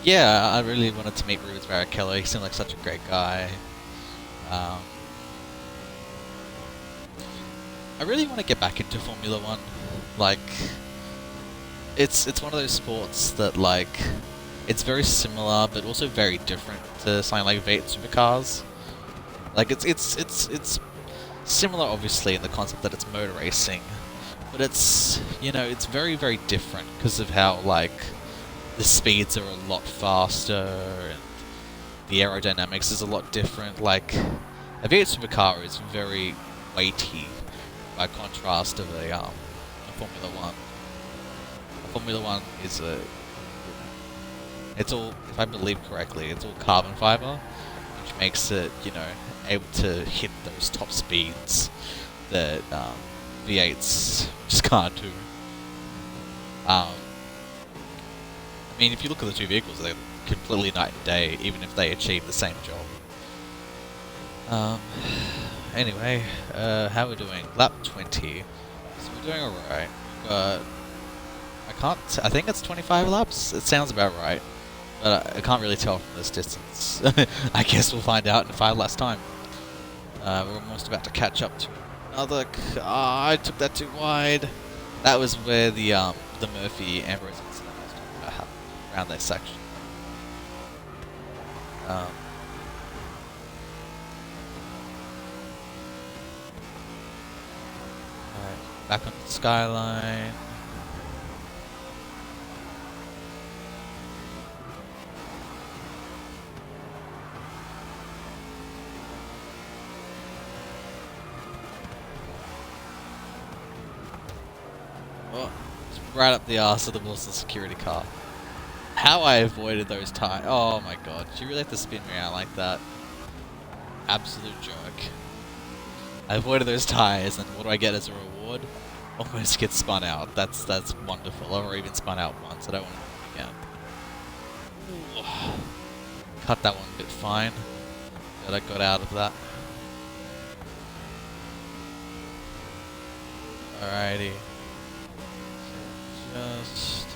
Speaker 1: yeah, I really wanted to meet Rubens Barrichello. He seemed like such a great guy. I really want to get back into Formula 1. Like, it's one of those sports that, like, it's very similar, but also very different to something like V8 Supercars. Like it's similar, obviously, in the concept that it's motor racing, but it's, you know, it's very, very different because of how, like, the speeds are a lot faster and the aerodynamics is a lot different. Like, a V8 Supercar is very weighty by contrast of a Formula One. A Formula One is it's all, if I believe correctly, it's all carbon fiber, which makes it, you know, able to hit those top speeds that V8s just can't do. I mean, if you look at the two vehicles, they're completely night and day, even if they achieve the same job. Anyway, how are we doing? Lap 20. So we're doing alright. We've got... I think it's 25 laps? It sounds about right. But I can't really tell from this distance. I guess we'll find out in 5 laps time. We're almost about to catch up to another... I took that too wide. That was where the Murphy Ambrose incident was talking about happened, around that section. Alright, back on the skyline. Oh, it's right up the arse of the Wilson security car. How I avoided those tires. Oh my god, did you really have to spin me out like that? Absolute jerk. I avoided those tires, and what do I get as a reward? Almost get spun out. That's wonderful. I've already been spun out once. I don't want to do it again. Ooh. Cut that one a bit fine. But I got out of that. Alrighty. Just...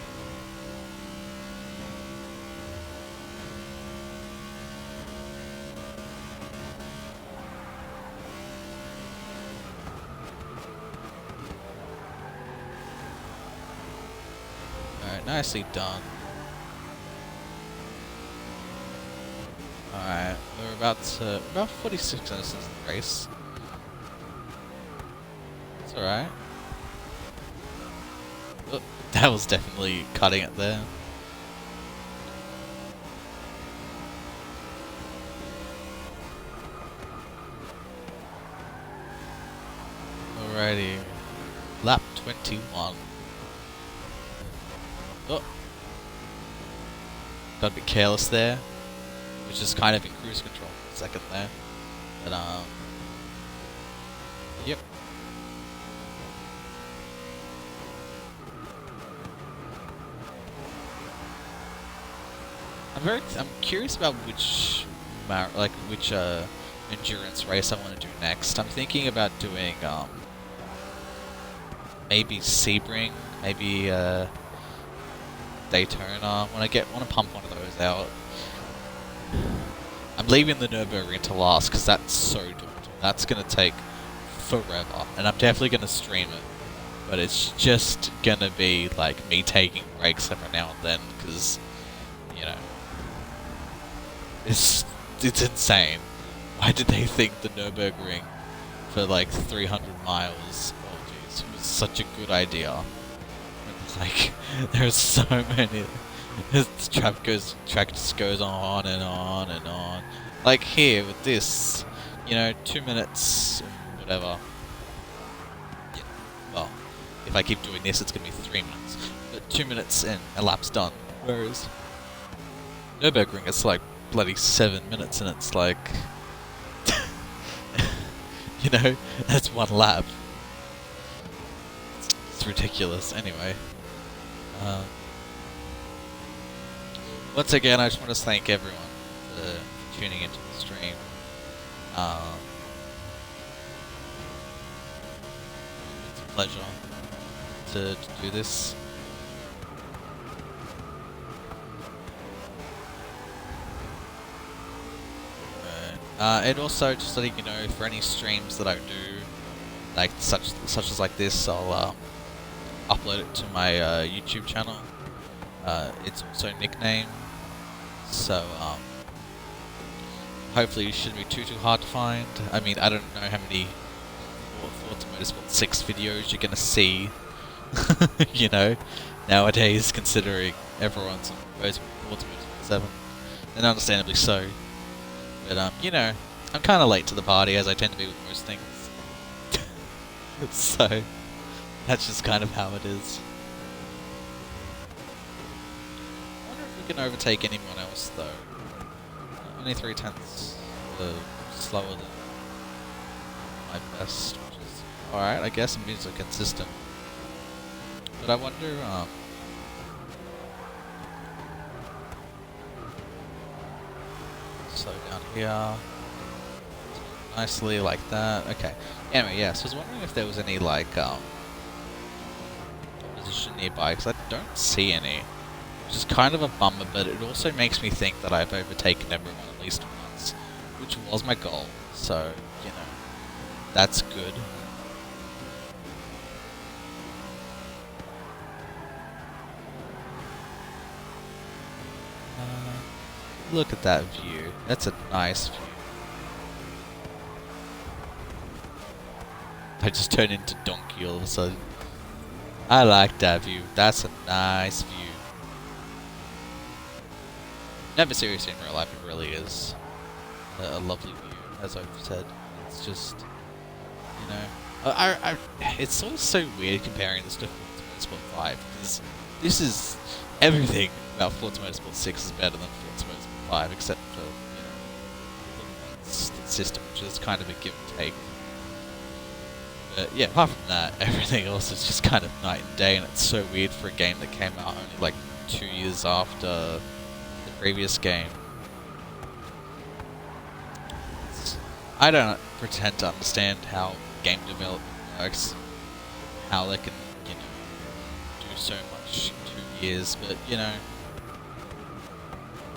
Speaker 1: Alright, nicely done. Alright, we're about 46 minutes into the race. It's alright. Oh, that was definitely cutting it there. Alrighty. Lap 21. Oh. Got a bit careless there. Which is kind of in cruise control for a second there. But, yep. I'm curious about which endurance race I want to do next. I'm thinking about doing maybe Sebring, maybe Daytona. Want to pump one of those out. I'm leaving the Nürburgring to last because that's so daunting. That's gonna take forever, and I'm definitely gonna stream it. But it's just gonna be like me taking breaks every now and then because, you know, it's insane. Why did they think the Nürburgring for like 300 miles? Oh jeez, it was such a good idea. Like, there's so many. This track just goes on and on and on. Like here with this, you know, 2 minutes, whatever. Yeah, well, if I keep doing this, it's gonna be 3 minutes. But 2 minutes and a lap's done. Whereas Nürburgring, it's like bloody 7 minutes, and it's like, you know, that's one lap. It's ridiculous. Anyway. Once again, I just want to thank everyone for tuning into the stream. It's a pleasure to do this. And also, just letting you know, for any streams that I do, like such as like this, I'll upload it to my YouTube channel. It's also nicknamed So, hopefully it shouldn't be too hard to find. I mean, I don't know how many Forza Motorsport 6 videos you're gonna see, you know, nowadays, considering everyone's on Forza Motorsport 7, and understandably so. But, you know, I'm kind of late to the party, as I tend to be with most things. So, that's just kind of how it is. I wonder if we can overtake anyone else, though. Only 3/10 slower than my best, which is alright, I guess. It means they're consistent. But I wonder, slow down here. Nicely, like that. Okay. Anyway, yeah, so I was wondering if there was any, like, opposition nearby, because I don't see any. Which is kind of a bummer, but it also makes me think that I've overtaken everyone at least once, which was my goal, so, you know, that's good. Look at that view. That's a nice view. I just turned into Donkey all of a sudden. I like that view. That's a nice view. Never seriously in real life, it really is a lovely view, as I've said. It's just, you know, it's sort of so weird comparing this to Forza Motorsport 5, because this is everything about Forza Motorsport 6 is better than Forza Motorsport 5, except for, you know, the system, which is kind of a give and take. But yeah, apart from that, everything else is just kind of night and day, and it's so weird for a game that came out only like 2 years after the previous game. I don't pretend to understand how game development works, how they can, you know, do so much in 2 years, but, you know,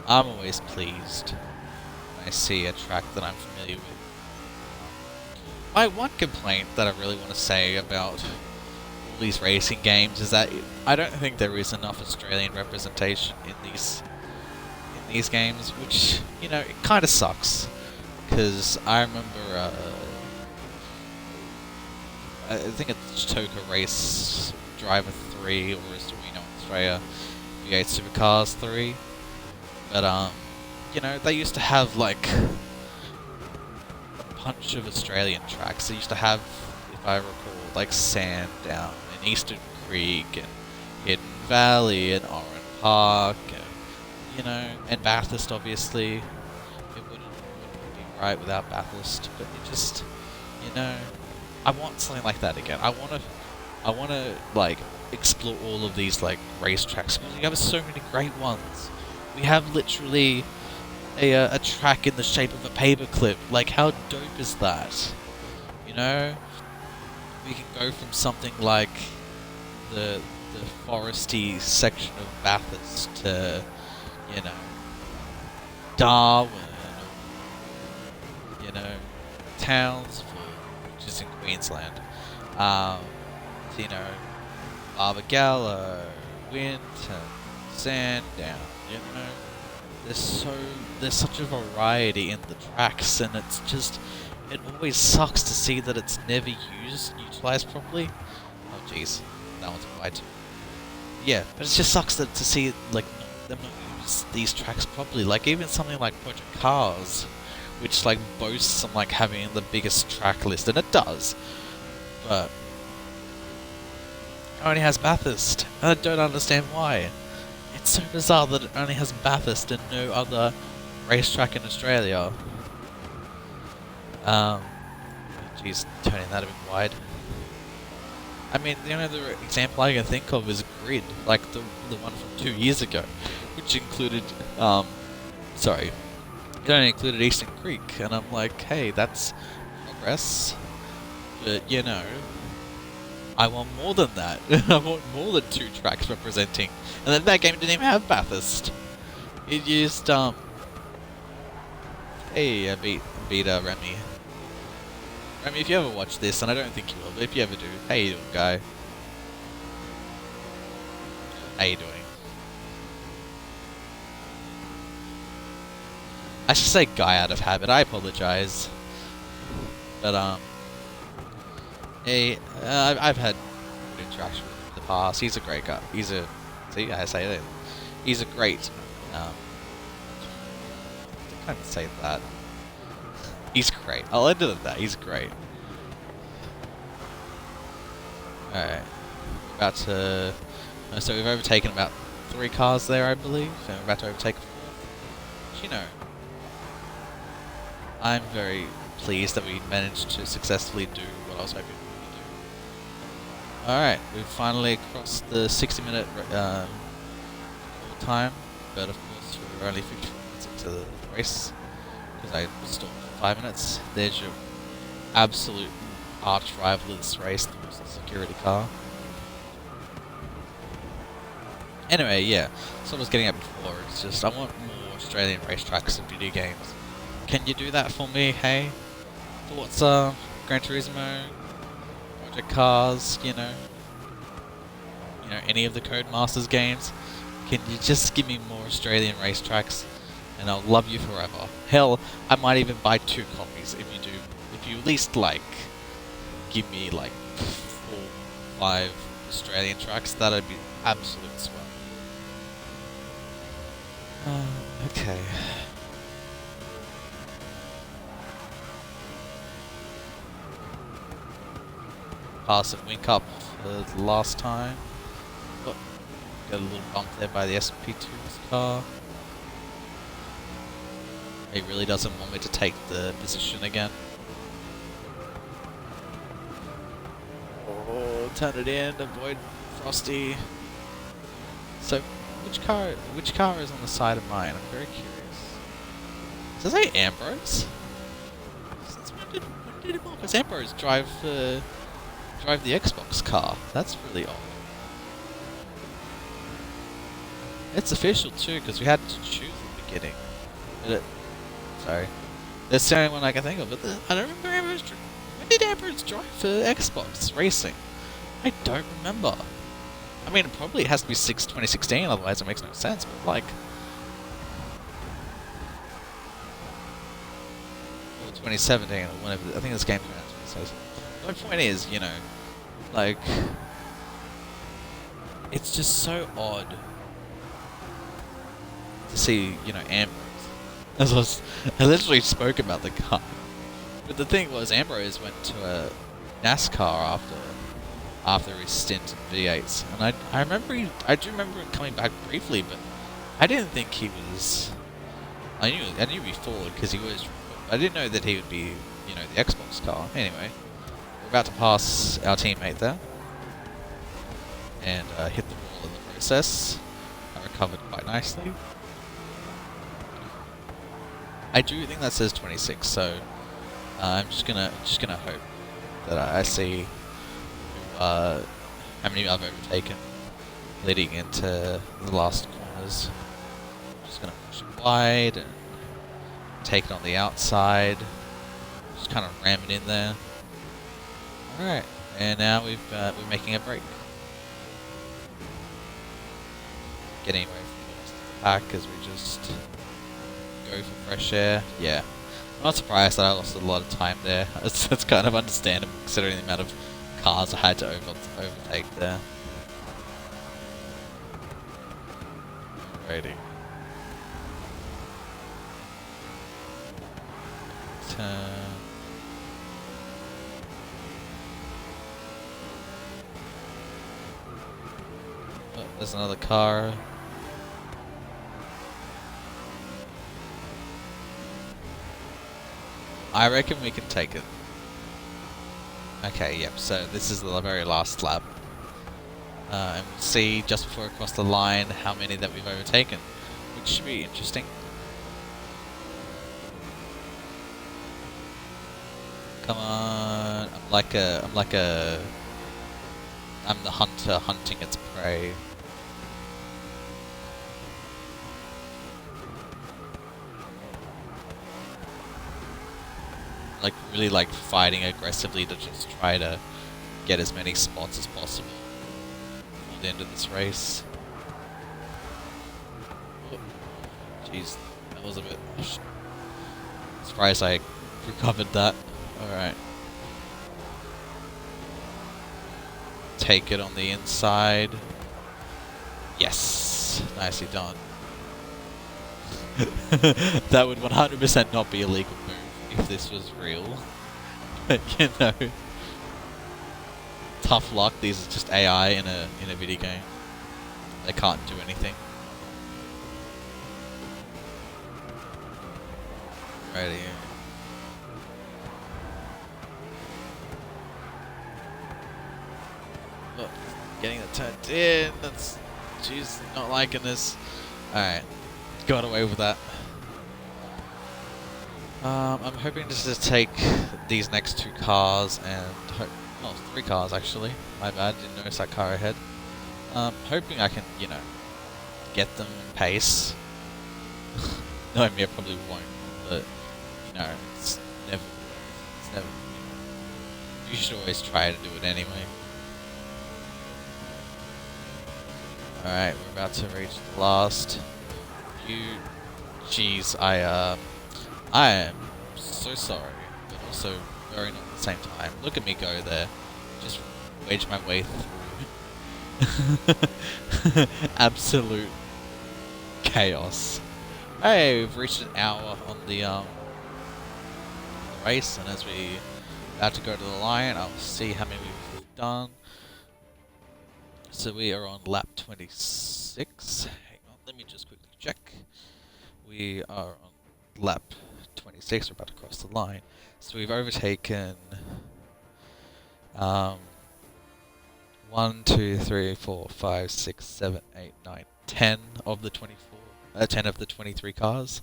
Speaker 1: I'm always pleased when I see a track that I'm familiar with. My one complaint that I really want to say about all these racing games is that I don't think there is enough Australian representation in these games, which, you know, it kind of sucks. Because I remember, I think it's Toka Race Driver 3, or as we know in Australia, V8 Supercars 3. But, you know, they used to have, like, a bunch of Australian tracks. They used to have, if I recall, like Sandown and Eastern Creek and Hidden Valley and Oran Park, and, you know, and Bathurst, obviously. It wouldn't be right without Bathurst, but it just, you know, I want something like that again. I want to like explore all of these like racetracks, because we have so many great ones. We have literally a track in the shape of a paperclip. Like, how dope is that? You know, we can go from something like the foresty section of Bathurst to, you know, Darwin, or, you know, Townsville, which is in Queensland, you know, Barbagallo, Winton, Sandown, you know, there's such a variety in the tracks, and it's just, it always sucks to see that it's never utilized properly. Oh jeez, that one's right. Yeah, but it just sucks that to see like them not use these tracks properly. Like even something like Project Cars, which like boasts on like having the biggest track list, and it does, but it only has Bathurst, and I don't understand why. It's so bizarre that it only has Bathurst and no other racetrack in Australia. Jeez, turning that a bit wide. I mean, the only other example I can think of is Grid, like the one from 2 years ago, which included, sorry, it only included Eastern Creek, and I'm like, hey, that's progress, but, you know, I want more than that. I want more than 2 tracks representing, and then that game didn't even have Bathurst. It used, hey, I beat Remy. Remy, if you ever watch this, and I don't think you will, but if you ever do, how you doing, guy? How you doing? I should say guy out of habit. I apologize. But hey, I've had good interaction with him in the past. He's a great guy. See, I say that. He's a great. I can't say that. He's great. I'll end it at that. He's great. All right, we're about to. So we've overtaken about 3 cars there, I believe, and we're about to overtake 4. Which, you know, I'm very pleased that we managed to successfully do what I was hoping we would do. Alright, we've finally crossed the 60-minute time, but of course we're only 15 minutes into the race, because I stalled for 5 minutes. There's your absolute arch rival of this race, the security car. Anyway, yeah, so I was getting at before, it's just I want more Australian racetracks in video games. Can you do that for me, hey? Forza, Gran Turismo, Project Cars, you know, any of the Codemasters games? Can you just give me more Australian racetracks, and I'll love you forever. Hell, I might even buy 2 copies if you do. If you at least like, give me like 4, 5 Australian tracks, that'd be absolute swell. Okay. Pass and wink up for the last time. Oh, got a little bump there by the SP2's car. He really doesn't want me to take the position again. Oh, turn it in, avoid Frosty. So, which car is on the side of mine? I'm very curious. Does it say Ambrose? Since when did Marcus Ambrose drive the Xbox car? That's really odd. It's official too, because we had to choose at the beginning. Sorry. That's the only one I can think of, but I don't remember Ambrose. When did Ambrose drive for Xbox Racing? I don't remember. I mean, it probably has to be 2016, otherwise it makes no sense, but like... Or 2017, or whenever, I think this game came out in 2017. My point is, you know, like... It's just so odd to see, you know, Ambrose. I literally spoke about the car. But the thing was, Ambrose went to a NASCAR after his stint in V8s, and I do remember him coming back briefly, but I didn't think he was. I knew before because he was. I didn't know that he would be, you know, the Xbox car. Anyway, we're about to pass our teammate there, and hit the wall in the process. I recovered quite nicely. I do think that says 26, so I'm just gonna hope that I see how many I've overtaken leading into the last corners. I'm just gonna push it wide and take it on the outside. Just kind of ram it in there. All right, and now we're making a break, getting away from the rest of the pack as we just go for fresh air. Yeah, I'm not surprised that I lost a lot of time there. It's kind of understandable considering the amount of cars I had to overtake there. Alrighty. Turn. Oh, there's another car. I reckon we can take it. Okay, yep, so this is the very last lap. And we'll see just before we cross the line how many that we've overtaken, which should be interesting. Come on, I'm the hunter hunting its prey. Like, really like fighting aggressively to just try to get as many spots as possible before the end of this race. Oh, jeez, that was a bit surprised I recovered that. Alright. Take it on the inside. Yes! Nicely done. That would 100% not be a legal move if this was real. But, you know, tough luck. These are just AI in a video game. They can't do anything. Righty. Look, getting the turned in. That's, she's not liking this. Alright, got away with that. I'm hoping just to take these next two cars and well, 3 cars actually. My bad, didn't notice that car ahead. Hoping I can, you know, get them in pace. Knowing me, I probably won't, but you know, it's never. You know, you should always try to do it anyway. Alright, we're about to reach the last few. Jeez, I am so sorry, but also very not at the same time. Look at me go there. Just wedge my way through. Absolute chaos. Hey, we've reached an hour on the race, and as we about to go to the line, I'll see how many we've done. So we are on lap 26. Hang on, let me just quickly check. We are on lap 26. We're about to cross the line. So we've overtaken 1, 2, 3, 4, 5, 6, 7, 8, 9, 10 of the 10 of the 23 cars.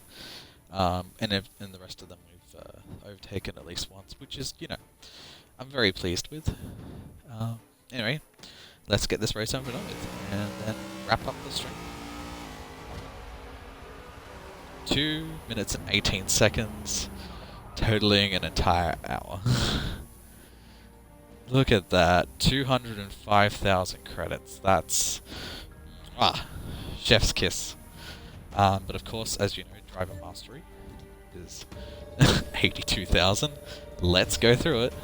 Speaker 1: And the rest of them we've overtaken at least once, which is, you know, I'm very pleased with. Anyway, let's get this race over and done with, and then wrap up the stream. 2 minutes and 18 seconds, totaling an entire hour. Look at that, 205,000 credits. That's chef's kiss. But of course, as you know, driver mastery is 82,000. Let's go through it.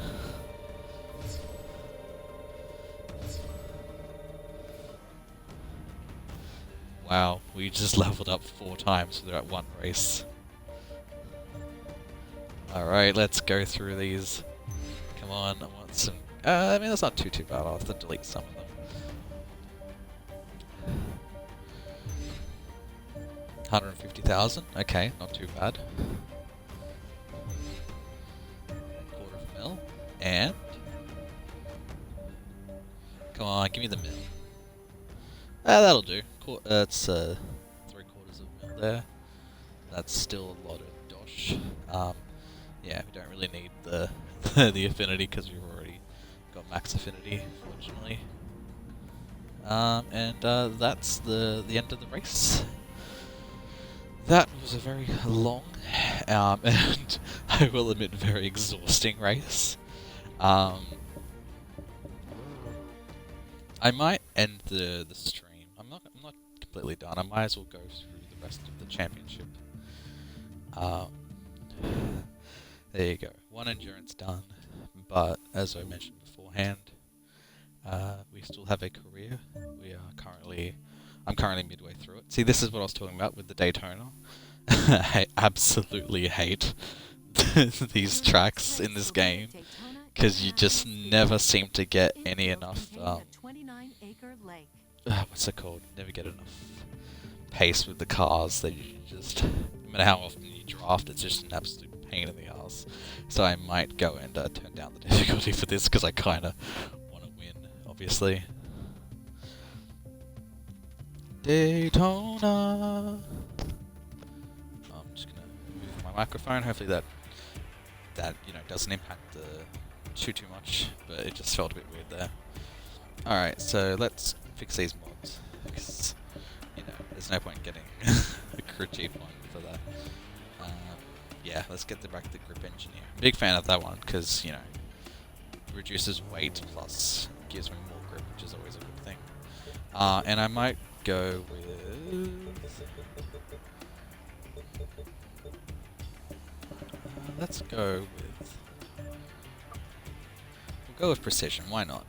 Speaker 1: Wow, we just leveled up 4 times throughout one race. Alright, let's go through these. Come on, I want some... I mean, that's not too bad. I'll have to delete some of them. 150,000. Okay, not too bad. $250,000. And... come on, give me the mil. That'll do. It's 3/4 of mil there. That's still a lot of dosh. Yeah, we don't really need the the affinity because we've already got max affinity, fortunately. And that's the end of the race. That was a very long and I will admit very exhausting race. I might end the stream. I'm not completely done. I might as well go through the rest of the championship. There you go. 1 endurance done. But as I mentioned beforehand, we still have a career. I'm currently midway through it. See, this is what I was talking about with the Daytona. I absolutely hate these tracks in this game because you just never seem to get any enough. What's it called? Never get enough pace with the cars. That you just, no matter how often you draft, it's just an absolute pain in the ass. So I might go and turn down the difficulty for this because I kind of want to win, obviously. Daytona. I'm just gonna move my microphone. Hopefully that you know doesn't impact the too much, but it just felt a bit weird there. All right, so let's fix these mods because you know there's no point getting a crew chief one for that. Yeah, let's get back the grip engineer. Big fan of that one because you know reduces weight plus gives me more grip, which is always a good thing. And I might go with Let's go with... We'll go with precision, why not?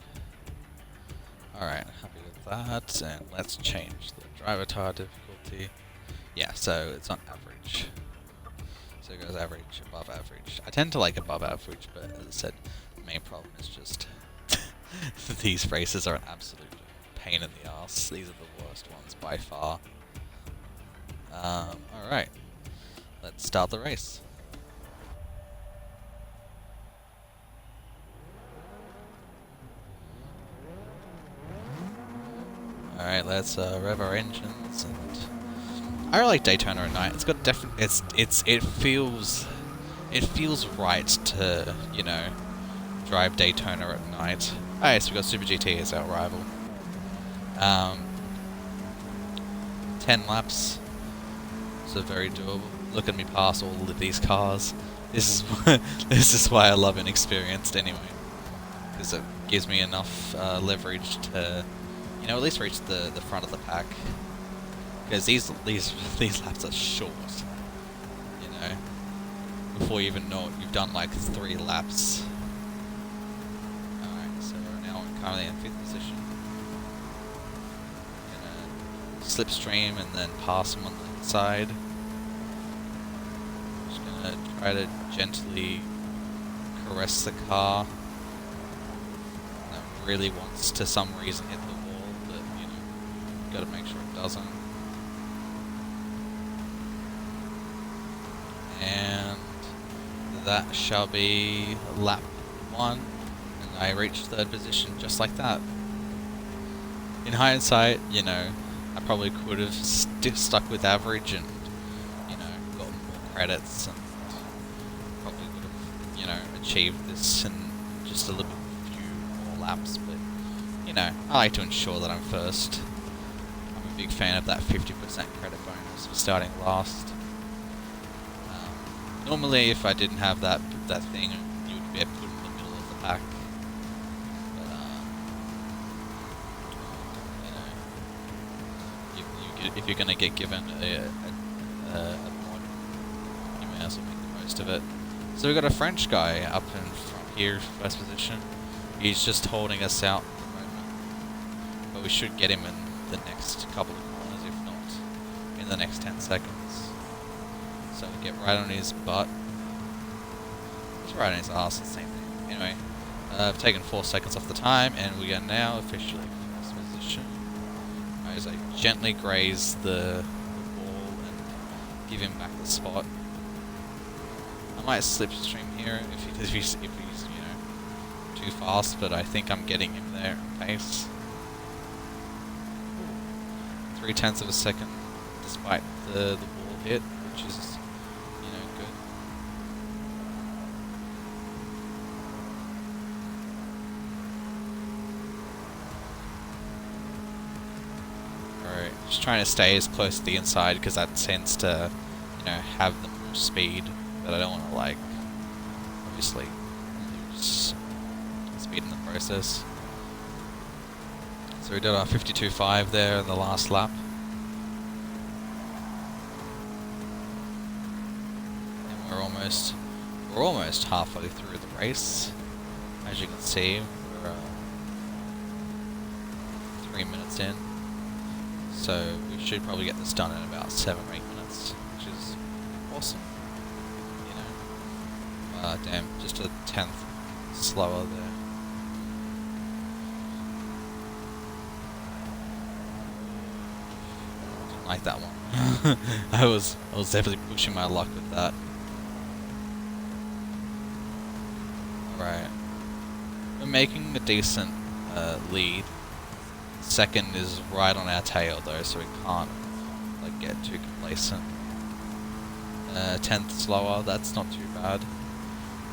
Speaker 1: Alright, happy with that, and let's change the driver tire difficulty. Yeah, so it's on average. So it goes average, above average. I tend to like above average, but as I said, the main problem is just these races are an absolute pain in the ass. These are the worst ones by far. Alright, let's start the race. Alright, let's rev our engines, and I like Daytona at night. It's got it feels right to, you know, drive Daytona at night. Alright, so we got Super GT as our rival. 10 laps. So very doable. Look at me pass all of these cars. This is why I love Inexperienced anyway, because it gives me enough leverage to, you know, at least reach the front of the pack. Because these laps are short. You know, before you even know it, you've done like 3 laps. Alright, so we're now currently in 5th position. Gonna slipstream and then pass them on the inside. Just gonna try to gently caress the car. That really wants to some reason hit the wall, but you know, gotta make sure it doesn't. And that shall be lap 1, and I reached 3rd position just like that. In hindsight, you know, I probably could have stuck with average and, you know, got more credits and probably would have, you know, achieved this in just a little few more laps, but, you know, I like to ensure that I'm first. I'm a big fan of that 50% credit bonus for starting last. Normally, if I didn't have that thing, you would be put in the middle of the pack. But you know, if you're gonna get given a mod, you may as well make the most of it. So we got a French guy up in front here, 1st position. He's just holding us out at the moment, but we should get him in the next couple of corners, if not in the next 10 seconds. So we get right on his butt. Just right on his ass, it's the same thing. Anyway, I've taken 4 seconds off the time, and we are now officially 1st position. As I gently graze the wall and give him back the spot. I might slipstream here if he's you know, too fast, but I think I'm getting him there in pace. 0.3 of a second, despite the wall hit, which is, you know, good. Alright, just trying to stay as close to the inside because that tends to, you know, have the most speed, but I don't want to, like, obviously lose speed in the process. So we did our 52.5 there in the last lap. We're almost halfway through the race. As you can see, we're 3 minutes in. So we should probably get this done in about 7 or 8 minutes, which is awesome. You know, damn, just a 10th slower there. Didn't like that one. I was definitely pushing my luck with that. Right. We're making a decent lead. 2nd is right on our tail though, so we can't like get too complacent. 10th slower, that's not too bad.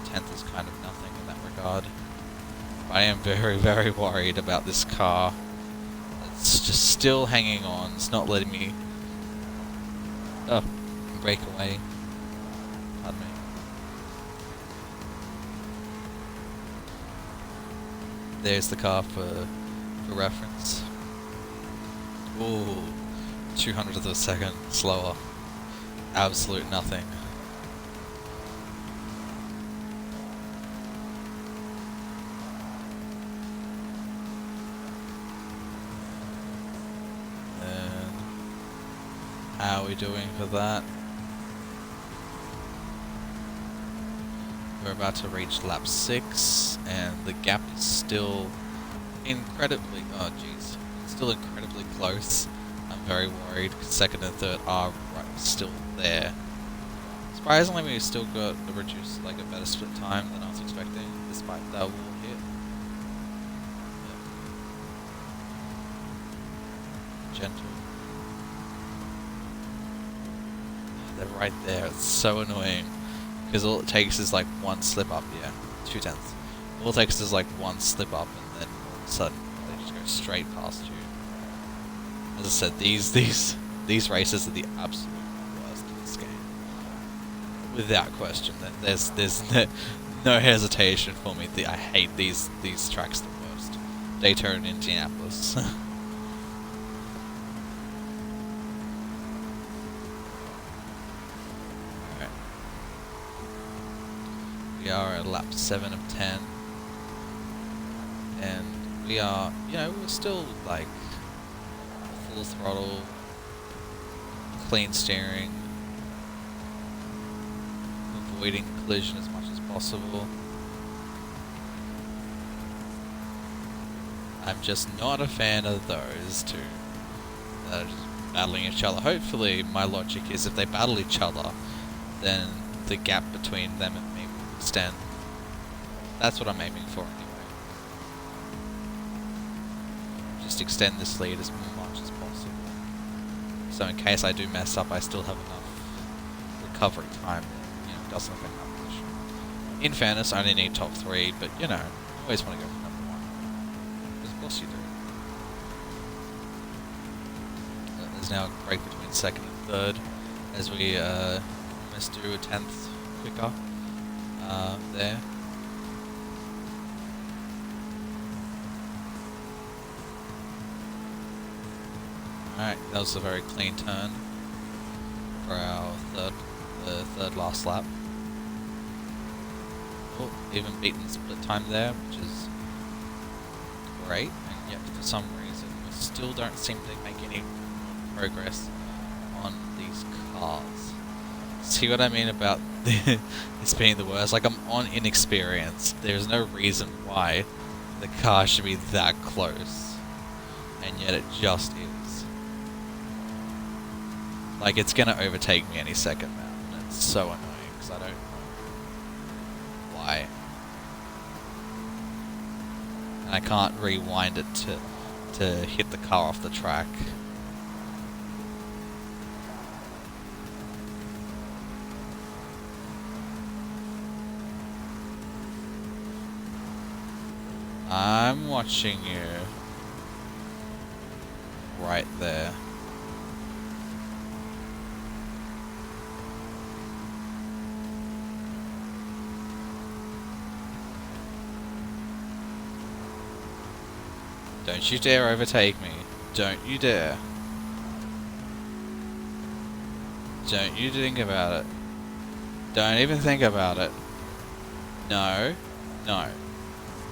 Speaker 1: 10th is kind of nothing in that regard. But I am very, very worried about this car. It's just still hanging on. It's not letting me break away. Pardon me. There's the car for reference. Ooh, 200th of a second slower. Absolute nothing. are we doing for that? We're about to reach lap 6, and the gap is still incredibly, oh jeez, still incredibly close. I'm very worried because second and third are still there. Surprisingly, we still got a reduced, like a better split time than I was expecting, despite that wall hit. Yep. Gentle. They're right there. It's so annoying because all it takes is like one slip up. Yeah, 0.2. All it takes is like one slip up, and then all of a sudden they just go straight past you. As I said, these races are the absolute worst in this game, without question. There's no hesitation for me. I hate these tracks the worst. Daytona and Indianapolis. Alright. We are at lap 7 of 10. And we are, you know, we're still like full throttle, clean steering, avoiding collision as much as possible. I'm just not a fan of those two that are just battling each other. Hopefully, my logic is if they battle each other, then the gap between them and me will extend. That's what I'm aiming for anyway. Just extend this lead as much as possible. So in case I do mess up, I still have enough recovery time that, you know, doesn't affect my position. In fairness, I only need top 3, but you know, I always want to go for number 1. Because of course you do. There's now a break between second and third, as we almost do a 10th quicker there. Alright, that was a very clean turn for our third last lap. Oh, even beaten split time there, which is great, and yet for some reason we still don't seem to make any progress on these cars. See what I mean about this being the worst? Like, I'm on inexperience. There's no reason why the car should be that close, and yet it just is. Like, it's gonna overtake me any second now, and it's so annoying, because I don't know why. And I can't rewind it to hit the car off the track. I'm watching you. Right there. Don't you dare overtake me. Don't you dare. Don't you think about it. Don't even think about it. No. No.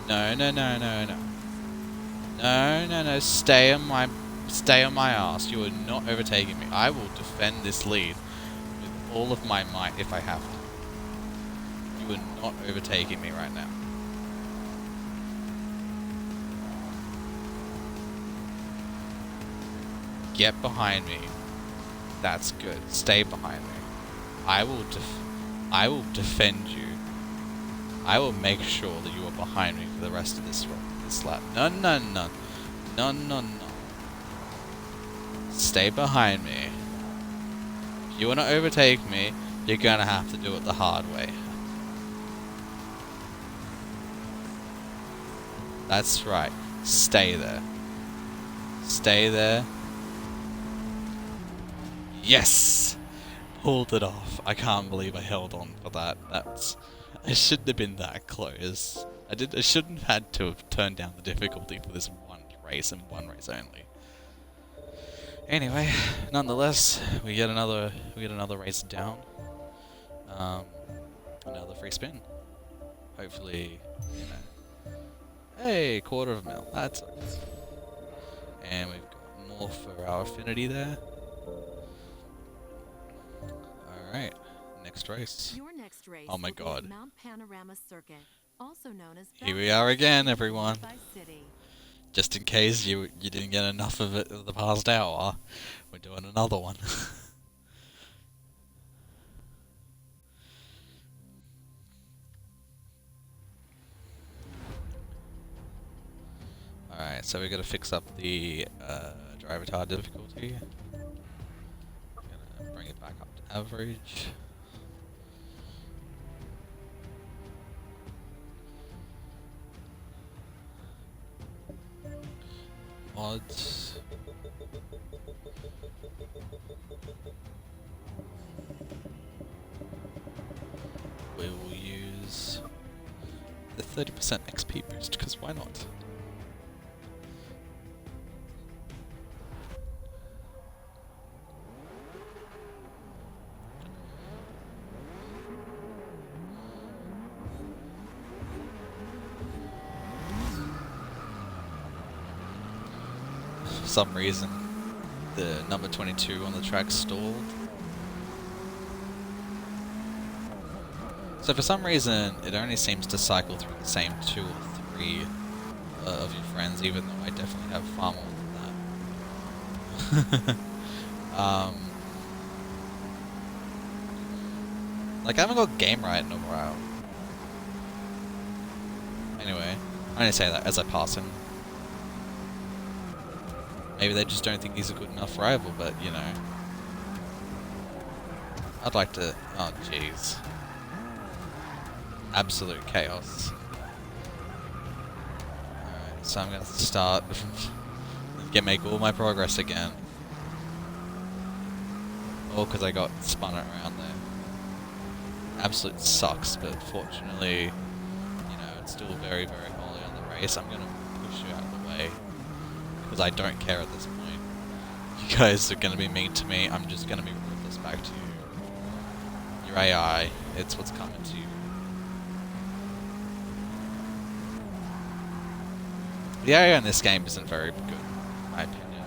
Speaker 1: No, no, no, no, no. No, no, no. Stay on my ass. You are not overtaking me. I will defend this lead with all of my might if I have to. You are not overtaking me right now. Get behind me. That's good. Stay behind me. I will defend you. I will make sure that you are behind me for the rest of this lap. No, no, no. No, no, no. Stay behind me. If you want to overtake me, you're going to have to do it the hard way. That's right. Stay there. Stay there. Yes! Pulled it off. I can't believe I held on for that. I shouldn't have been that close. I shouldn't have had to have turned down the difficulty for this one race and one race only. Anyway, nonetheless, we get another race down. Another free spin. Hopefully, you know. Hey, $0.25 That's it. And we've got more for our affinity there. next race.
Speaker 2: Your next race
Speaker 1: Oh my
Speaker 2: will be
Speaker 1: god.
Speaker 2: at Mount Panorama Circuit, also known as
Speaker 1: Here we
Speaker 2: Bathurst
Speaker 1: are again, everyone.
Speaker 2: by City.
Speaker 1: Just in case you didn't get enough of it in the past hour, we're doing another one. Alright, so we gotta fix up the driver tire difficulty. Gonna bring it back up to average. Mods. We will use the 30% XP boost, because why not? For some reason, the number 22 on the track stalled. So for some reason, it only seems to cycle through the same 2 or 3 of your friends, even though I definitely have far more than that. Like, I haven't got game right in a while. Anyway, I only say that as I pass him. Maybe they just don't think he's a good enough rival, but, you know. I'd like to... Oh, jeez. Absolute chaos. Alright, so I'm going to start... make all my progress again. All because I got spun around there. Absolute sucks, but fortunately, you know, it's still very, very early on the race. I'm going to push you out of the way. Because I don't care at this point. You guys are going to be mean to me. I'm just going to be ruthless back to you. Your AI, it's what's coming to you. The AI in this game isn't very good, in my opinion.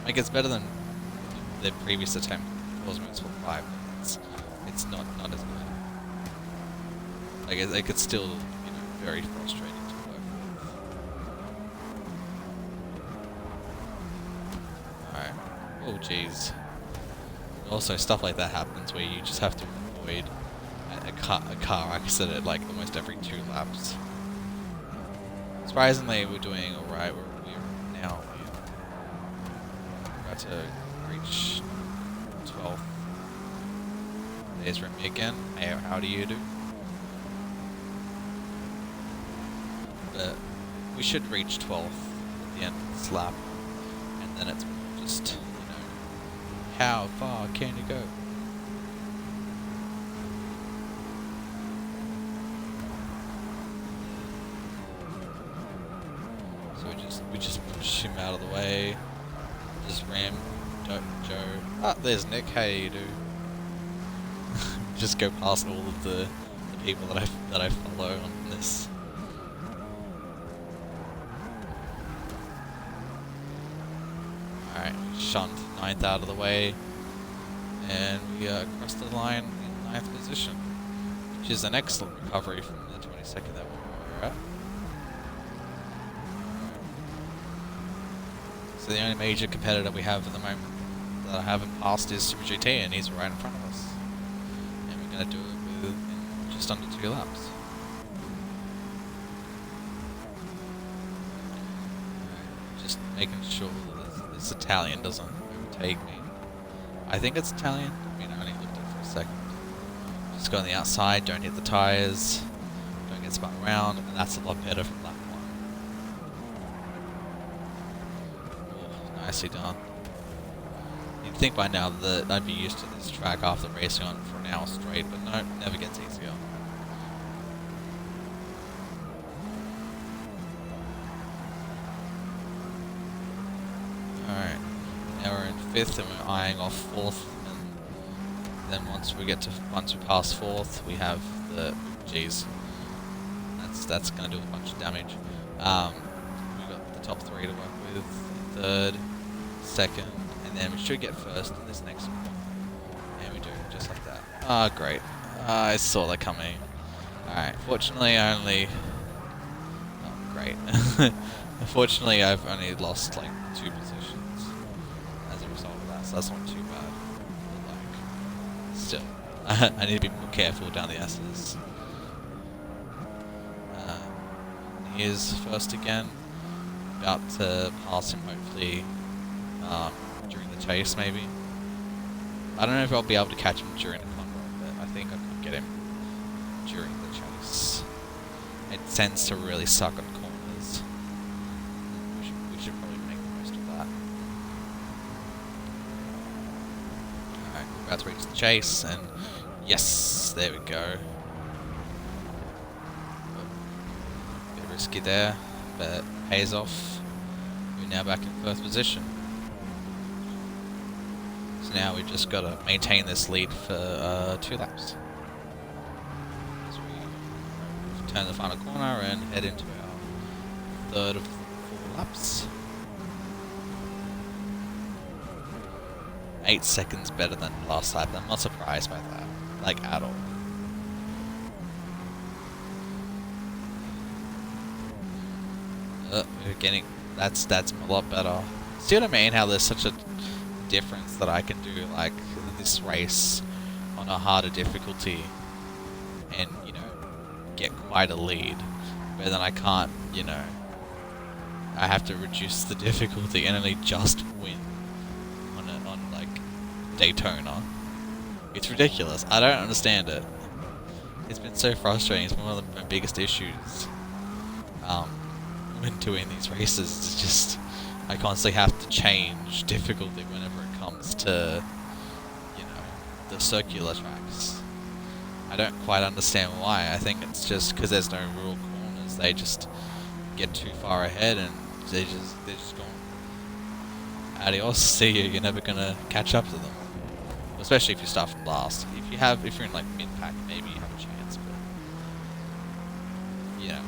Speaker 1: Like, it's better than the previous attempt, Forza Motorsport 5. It's not as good. Like, it's still, you know, very frustrating to work with. Alright. Oh, jeez. Also, stuff like that happens where you just have to avoid a car accident like almost every 2 laps. Surprisingly, we're doing alright. We're now about to reach 12th. There's Remy again. Hey, how do you do? But we should reach 12th at the end of this lap, and then it's just, you know, how far can you go? So we just push him out of the way. Just ram Joe. Ah, there's Nick. How do you do? Just go past all of the people that I follow on this. Alright, shunt 9th out of the way, and we crossed the line in 9th position, which is an excellent recovery from the 22nd that we were at. So the only major competitor we have at the moment that I haven't passed is Super GT, and he's right in front of us. And we're going to do it in just under 2 laps. Just making sure that this Italian doesn't overtake me. I think it's Italian. I mean, I only looked at it for a second. Just go on the outside, don't hit the tyres, don't get spun around, and that's a lot better from lap 1. Oh, nicely done. You'd think by now that I'd be used to this track after racing on it for an hour straight, but no, it never gets easier. Alright, now we're in 5th and we're eyeing off 4th, and then once we pass 4th, we have the... Jeez. That's gonna do a bunch of damage. We've got the top 3 to work with, 3rd, 2nd, and then we should get 1st in this next one. And we do, just like that. Ah, great. I saw that coming. Alright, fortunately I only... Oh, great. Unfortunately I've only lost like 2 positions as a result of that, so that's not too bad. But like, still, I need to be more careful down the S's. Here's first again. About to pass him hopefully during the chase maybe. I don't know if I'll be able to catch him during the convoy, but I think I could get him during the chase. It tends to really suck on corners. We should probably make the most of that. Alright, we're about to reach the chase, and yes, there we go. Bit risky there, but pays off. We're now back in first position. So now we just got to maintain this lead for 2 laps. As we turn the final corner and head into our third of 4 laps. 8 seconds better than last lap. I'm not surprised by that, like at all. We're getting that's a lot better. See what I mean? How there's such a difference that I can do like this race on a harder difficulty and, you know, get quite a lead, but then I can't, you know, I have to reduce the difficulty and only just win on like Daytona. It's ridiculous. I don't understand it. It's been so frustrating. It's one of my biggest issues when doing these races. It's just I constantly have to change difficulty whenever it comes to, you know, the circular tracks. I don't quite understand why. I think it's just because there's no real corners. They just get too far ahead and they're just gone. Adios, see you. You're never gonna catch up to them. Especially if you start from last. If you're in like mid pack, maybe you have a chance. But you know.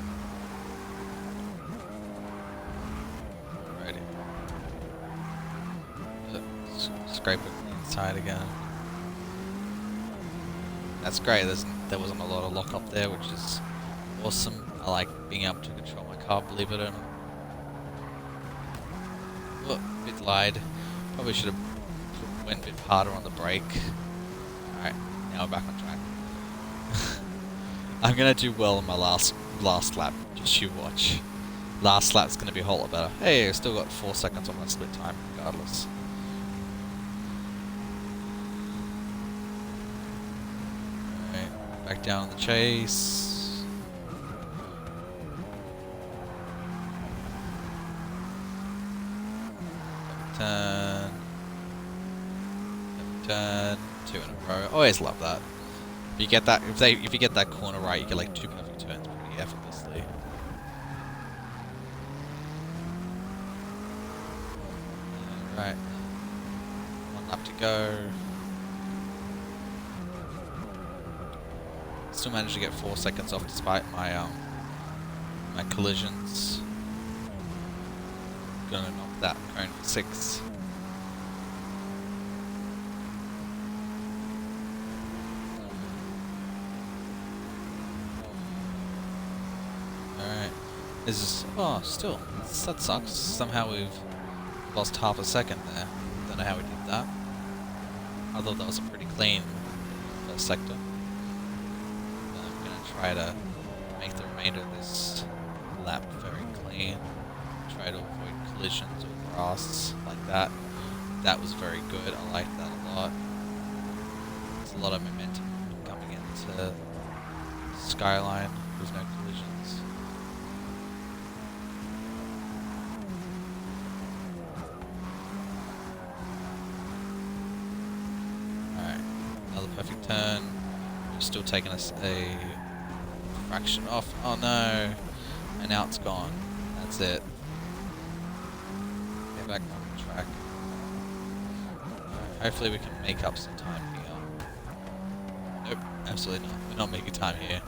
Speaker 1: Scrape it inside again. That's great. There wasn't a lot of lock up there, which is awesome. I like being able to control my car, believe it or not. Oh, bit lied. Probably should have went a bit harder on the brake. Alright, now we're back on track. I'm gonna do well on my last lap. Just you watch. Last lap's gonna be a whole lot better. Hey, I still got 4 seconds on my split time, regardless. Back down on the chase. Turn. Turn. 2 in a row. Always love that. If you get that, if you get that corner right, you get like 2 perfect turns pretty effortlessly. Right. 1 lap to go. Still managed to get 4 seconds off despite my my collisions. Gonna knock that cone for 6. Alright. This is still that sucks. Somehow we've lost half a second there. Don't know how we did that. I thought that was a pretty clean first sector. Try to make the remainder of this lap very clean. Try to avoid collisions or grass like that. That was very good. I like that a lot. There's a lot of momentum coming into Skyline with no collisions. Alright, another perfect turn. We're still taking us a fraction off. Oh no! And now it's gone. That's it. Get back on track. Hopefully we can make up some time here. Nope, absolutely not. We're not making time here.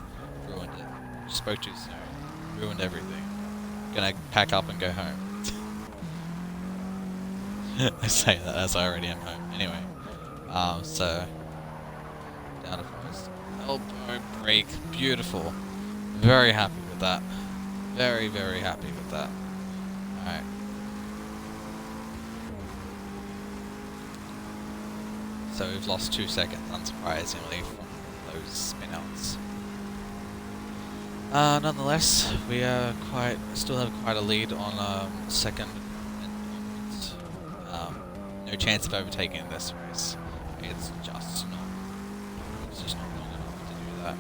Speaker 1: Ruined it. Spoke too soon. Ruined everything. Gonna pack up and go home. I say that as I already am home. Anyway, so down to first. Elbow brake. Beautiful. Very happy with that. Very, very happy with that. Alright. So we've lost 2 seconds, unsurprisingly, from those spin-outs. Nonetheless, we still have quite a lead on second. No chance of overtaking this race. It's just not long enough to do that.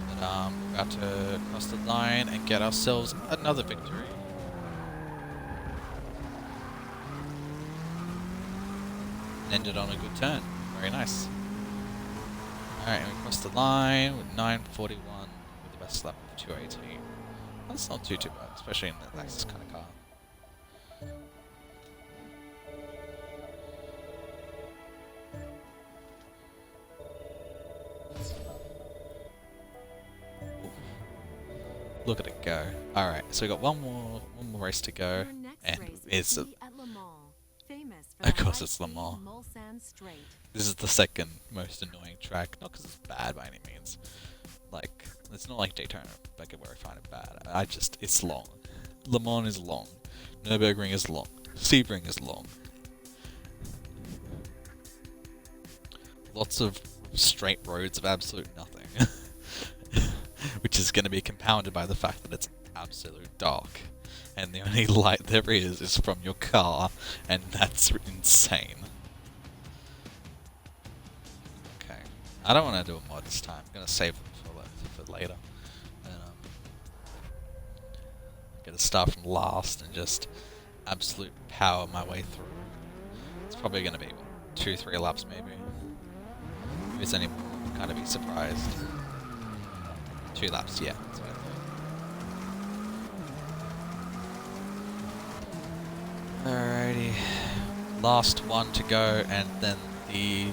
Speaker 1: But we're about to cross the line and get ourselves another victory. Ended on a good turn. Very nice. Alright, and we crossed the line with 9:41 with the best lap of 2:18. That's not too bad, especially in the Lexus kind of car. Look at it go. Alright, so we got one more race to go, and it's of course it's Le Mans. This is the second most annoying track, not because it's bad by any means. Like, it's not like Daytona, like where I find it bad. It's long. Le Mans is long. Nürburgring is long. Sebring is long. Lots of straight roads of absolute nothing. Which is going to be compounded by the fact that it's absolute dark. And the only light there is from your car, and that's insane. Okay. I don't want to do a mod this time. I'm going to save them for later. And, I'm going to start from last and just absolute power my way through. It's probably going to be, 2-3 laps maybe. If it's any more, I'll kind of be surprised. 2 laps, yeah. That's what I thought. Alrighty. Last one to go, and then the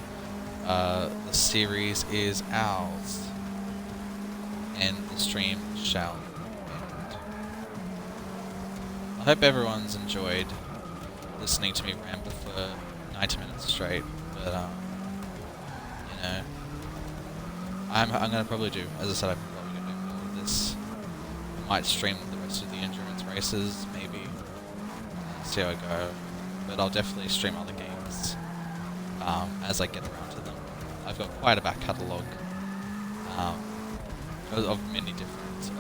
Speaker 1: series is ours. And the stream shall end. I hope everyone's enjoyed listening to me ramble for 90 minutes straight, but you know, I'm gonna probably do, as I said, I'm probably gonna do more of this. I might stream the rest of the endurance races, maybe. See how I go. But I'll definitely stream other games as I get around to them. I've got quite a back catalogue of many different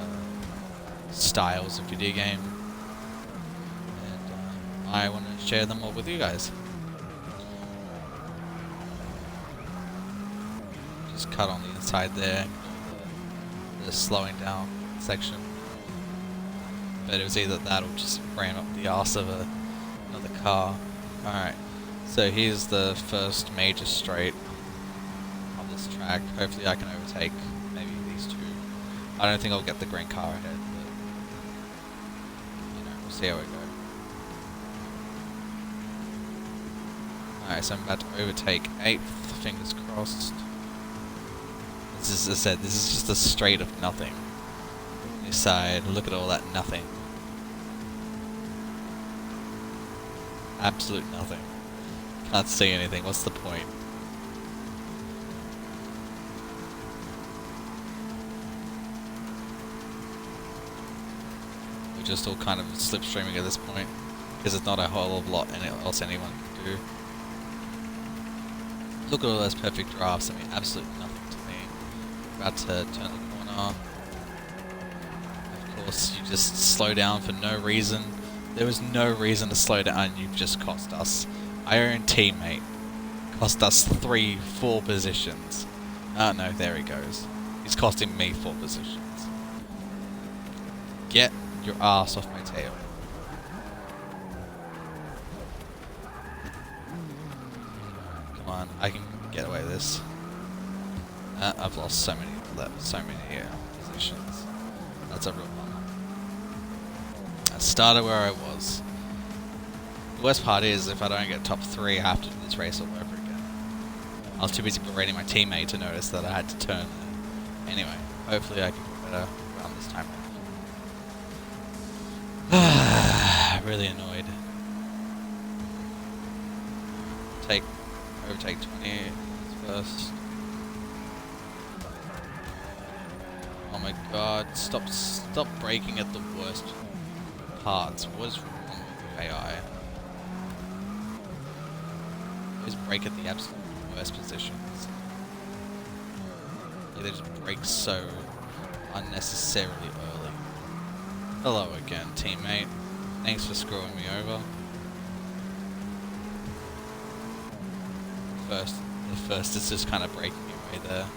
Speaker 1: styles of video game, and I want to share them all with you guys. Just cut on the inside there, the slowing down section. But it was either that or just ran up the arse of another car. Alright, so here's the first major straight on this track. Hopefully I can overtake maybe these two. I don't think I'll get the green car ahead, but you know, we'll see how we go. Alright, so I'm about to overtake 8th, fingers crossed. This is, as I said, this is just a straight of nothing. This side, look at all that nothing. Absolute nothing. Can't see anything, what's the point? We're just all kind of slipstreaming at this point, because there's not a whole lot else anyone can do. Look at all those perfect drafts, I mean, absolute nothing to me. About to turn the corner. Of course, you just slow down for no reason. There was no reason to slow down, you've just cost us. Our own teammate cost us 3-4 positions. Oh no, there he goes. He's costing me 4 positions. Get your ass off my tail. Come on, I can get away with this. I've lost so many positions. That's a real bummer. I started where I was. The worst part is, if I don't get top 3, I have to do this race all over again. I was too busy berating my teammate to notice that I had to turn. Anyway, hopefully I can do better around this time. Really annoyed. Overtake 20. first. Oh my god, stop braking at the worst parts. What is wrong with AI? Always brake at the absolute worst positions. Like, they just brake so unnecessarily early. Hello again, teammate. Thanks for screwing me over. The first is just kind of breaking me away there.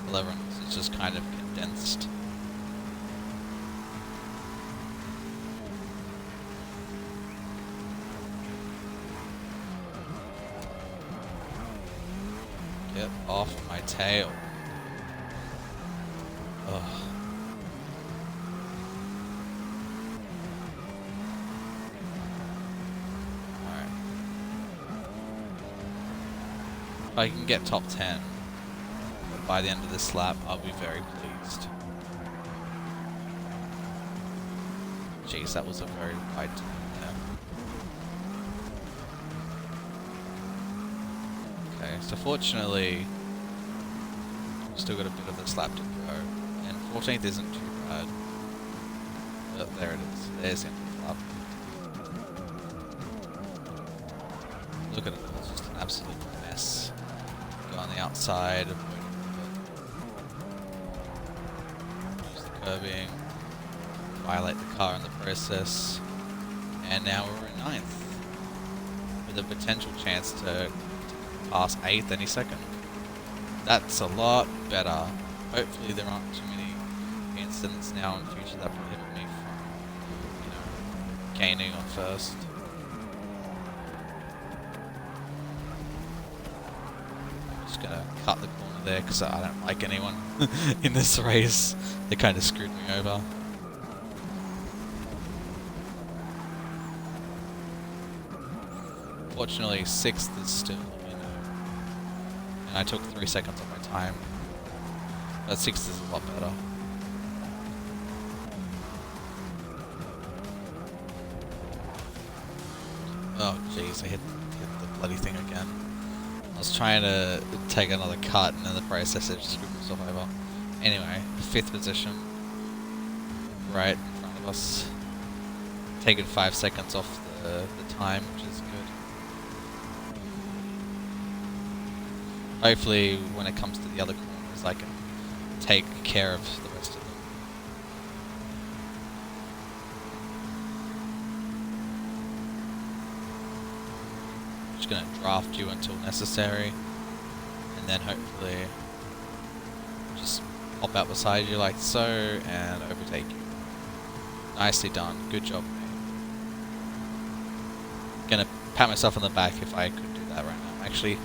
Speaker 1: The other one is just kind of condensed. Get off my tail. Ugh. Alright. If I can get top 10 by the end of this lap, I'll be very pleased. Jeez, that was a very wide turn there. Okay, so fortunately, we've still got a bit of this lap to go. And 14th isn't too bad. But there it is. There's the end of the lap. Look at it, it's just an absolute mess. Go on the outside. Use the curbing. Violate the car in the process. And now we're in 9th. With a potential chance to pass 8th any second. That's a lot better. Hopefully there aren't too many incidents now in future that prohibit me from, you know, gaining on first. I'm just gonna cut the corner there because I don't like anyone in this race. They kind of screwed me over. Fortunately, 6th is still, you know, and I took 3 seconds of my time. But 6th is a lot better. Oh jeez, I hit the bloody thing again. I was trying to take another cut and in the process it just screwed myself over. Anyway, 5th position. Right in front of us. Taking 5 seconds off the time, which is good. Hopefully, when it comes to the other corners, I can take care of the rest of them. Just gonna draft you until necessary, and then hopefully just pop out beside you like so, and overtake you. Nicely done. Good job, mate. Gonna pat myself on the back if I could do that right now. Actually,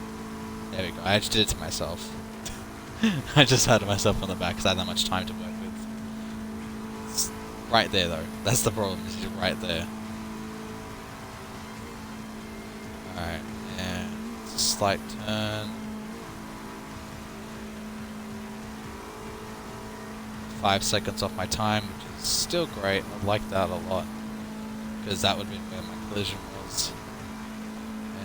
Speaker 1: there we go. I just did it to myself. I just patted myself on the back because I had that much time to work with. It's right there though. That's the problem, is you're right there. Alright, and it's a slight turn. 5 seconds off my time, which is still great. I like that a lot. Because that would be where my collision was.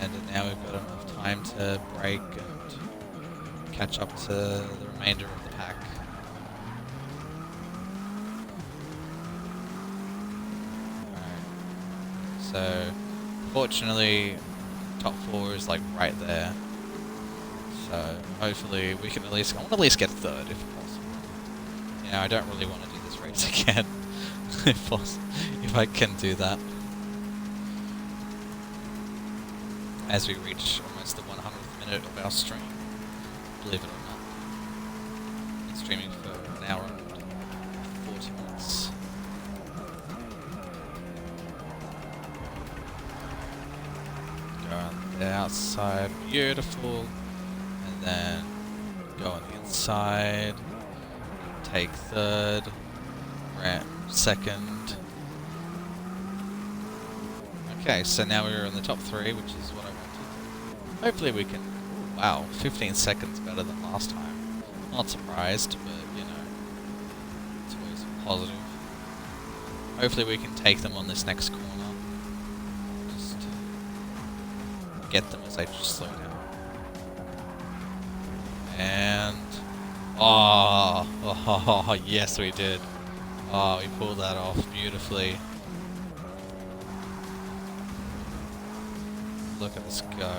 Speaker 1: And now we've got enough time to brake and catch up to the remainder of the pack. Alright. So, fortunately, top 4 is like right there. So, hopefully we can I want to at least get 3rd if possible. You know, I don't really want to do this race again. if I can do that. As we reach almost the 100th minute of our stream, believe it or not. Been streaming for an hour and 40 minutes. Go on the outside, beautiful, and then go on the inside, take 3rd, ramp 2nd. Okay, so now we're in the top 3, which is what I wanted. Hopefully we can... Wow, 15 seconds better than last time. Not surprised, but, you know, it's always positive. Hopefully we can take them on this next corner. Just get them as they just slow down. And oh, yes we did. Oh, we pulled that off beautifully. Look at us go.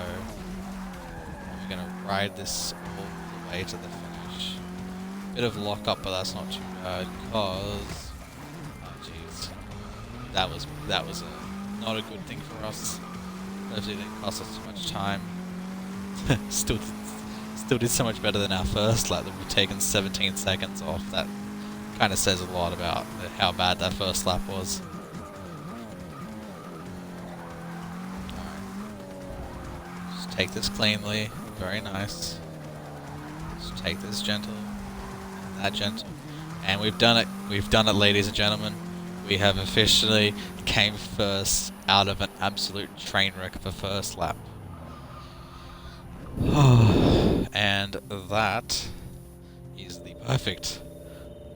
Speaker 1: We're gonna ride this all the way to the finish. Bit of lock up, but that's not too bad because oh jeez, that was not a good thing for us. Hopefully it didn't cost us too much time. Still did so much better than our first lap. That we've taken 17 seconds off. That kind of says a lot about how bad that first lap was. Alright. Just take this cleanly. Very nice. Just take this gentle. And that gentle. And we've done it. We've done it, ladies and gentlemen. We have officially came first out of an absolute train wreck of a first lap. And that is the perfect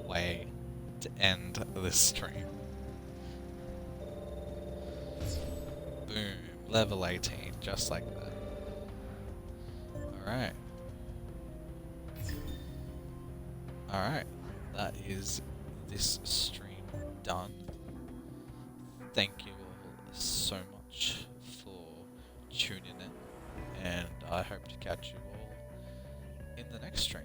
Speaker 1: way to end this stream. Boom. Level 18, just like that. Alright. Alright. That is this stream done. Thank you all so much for tuning in, and I hope to catch you all in the next stream.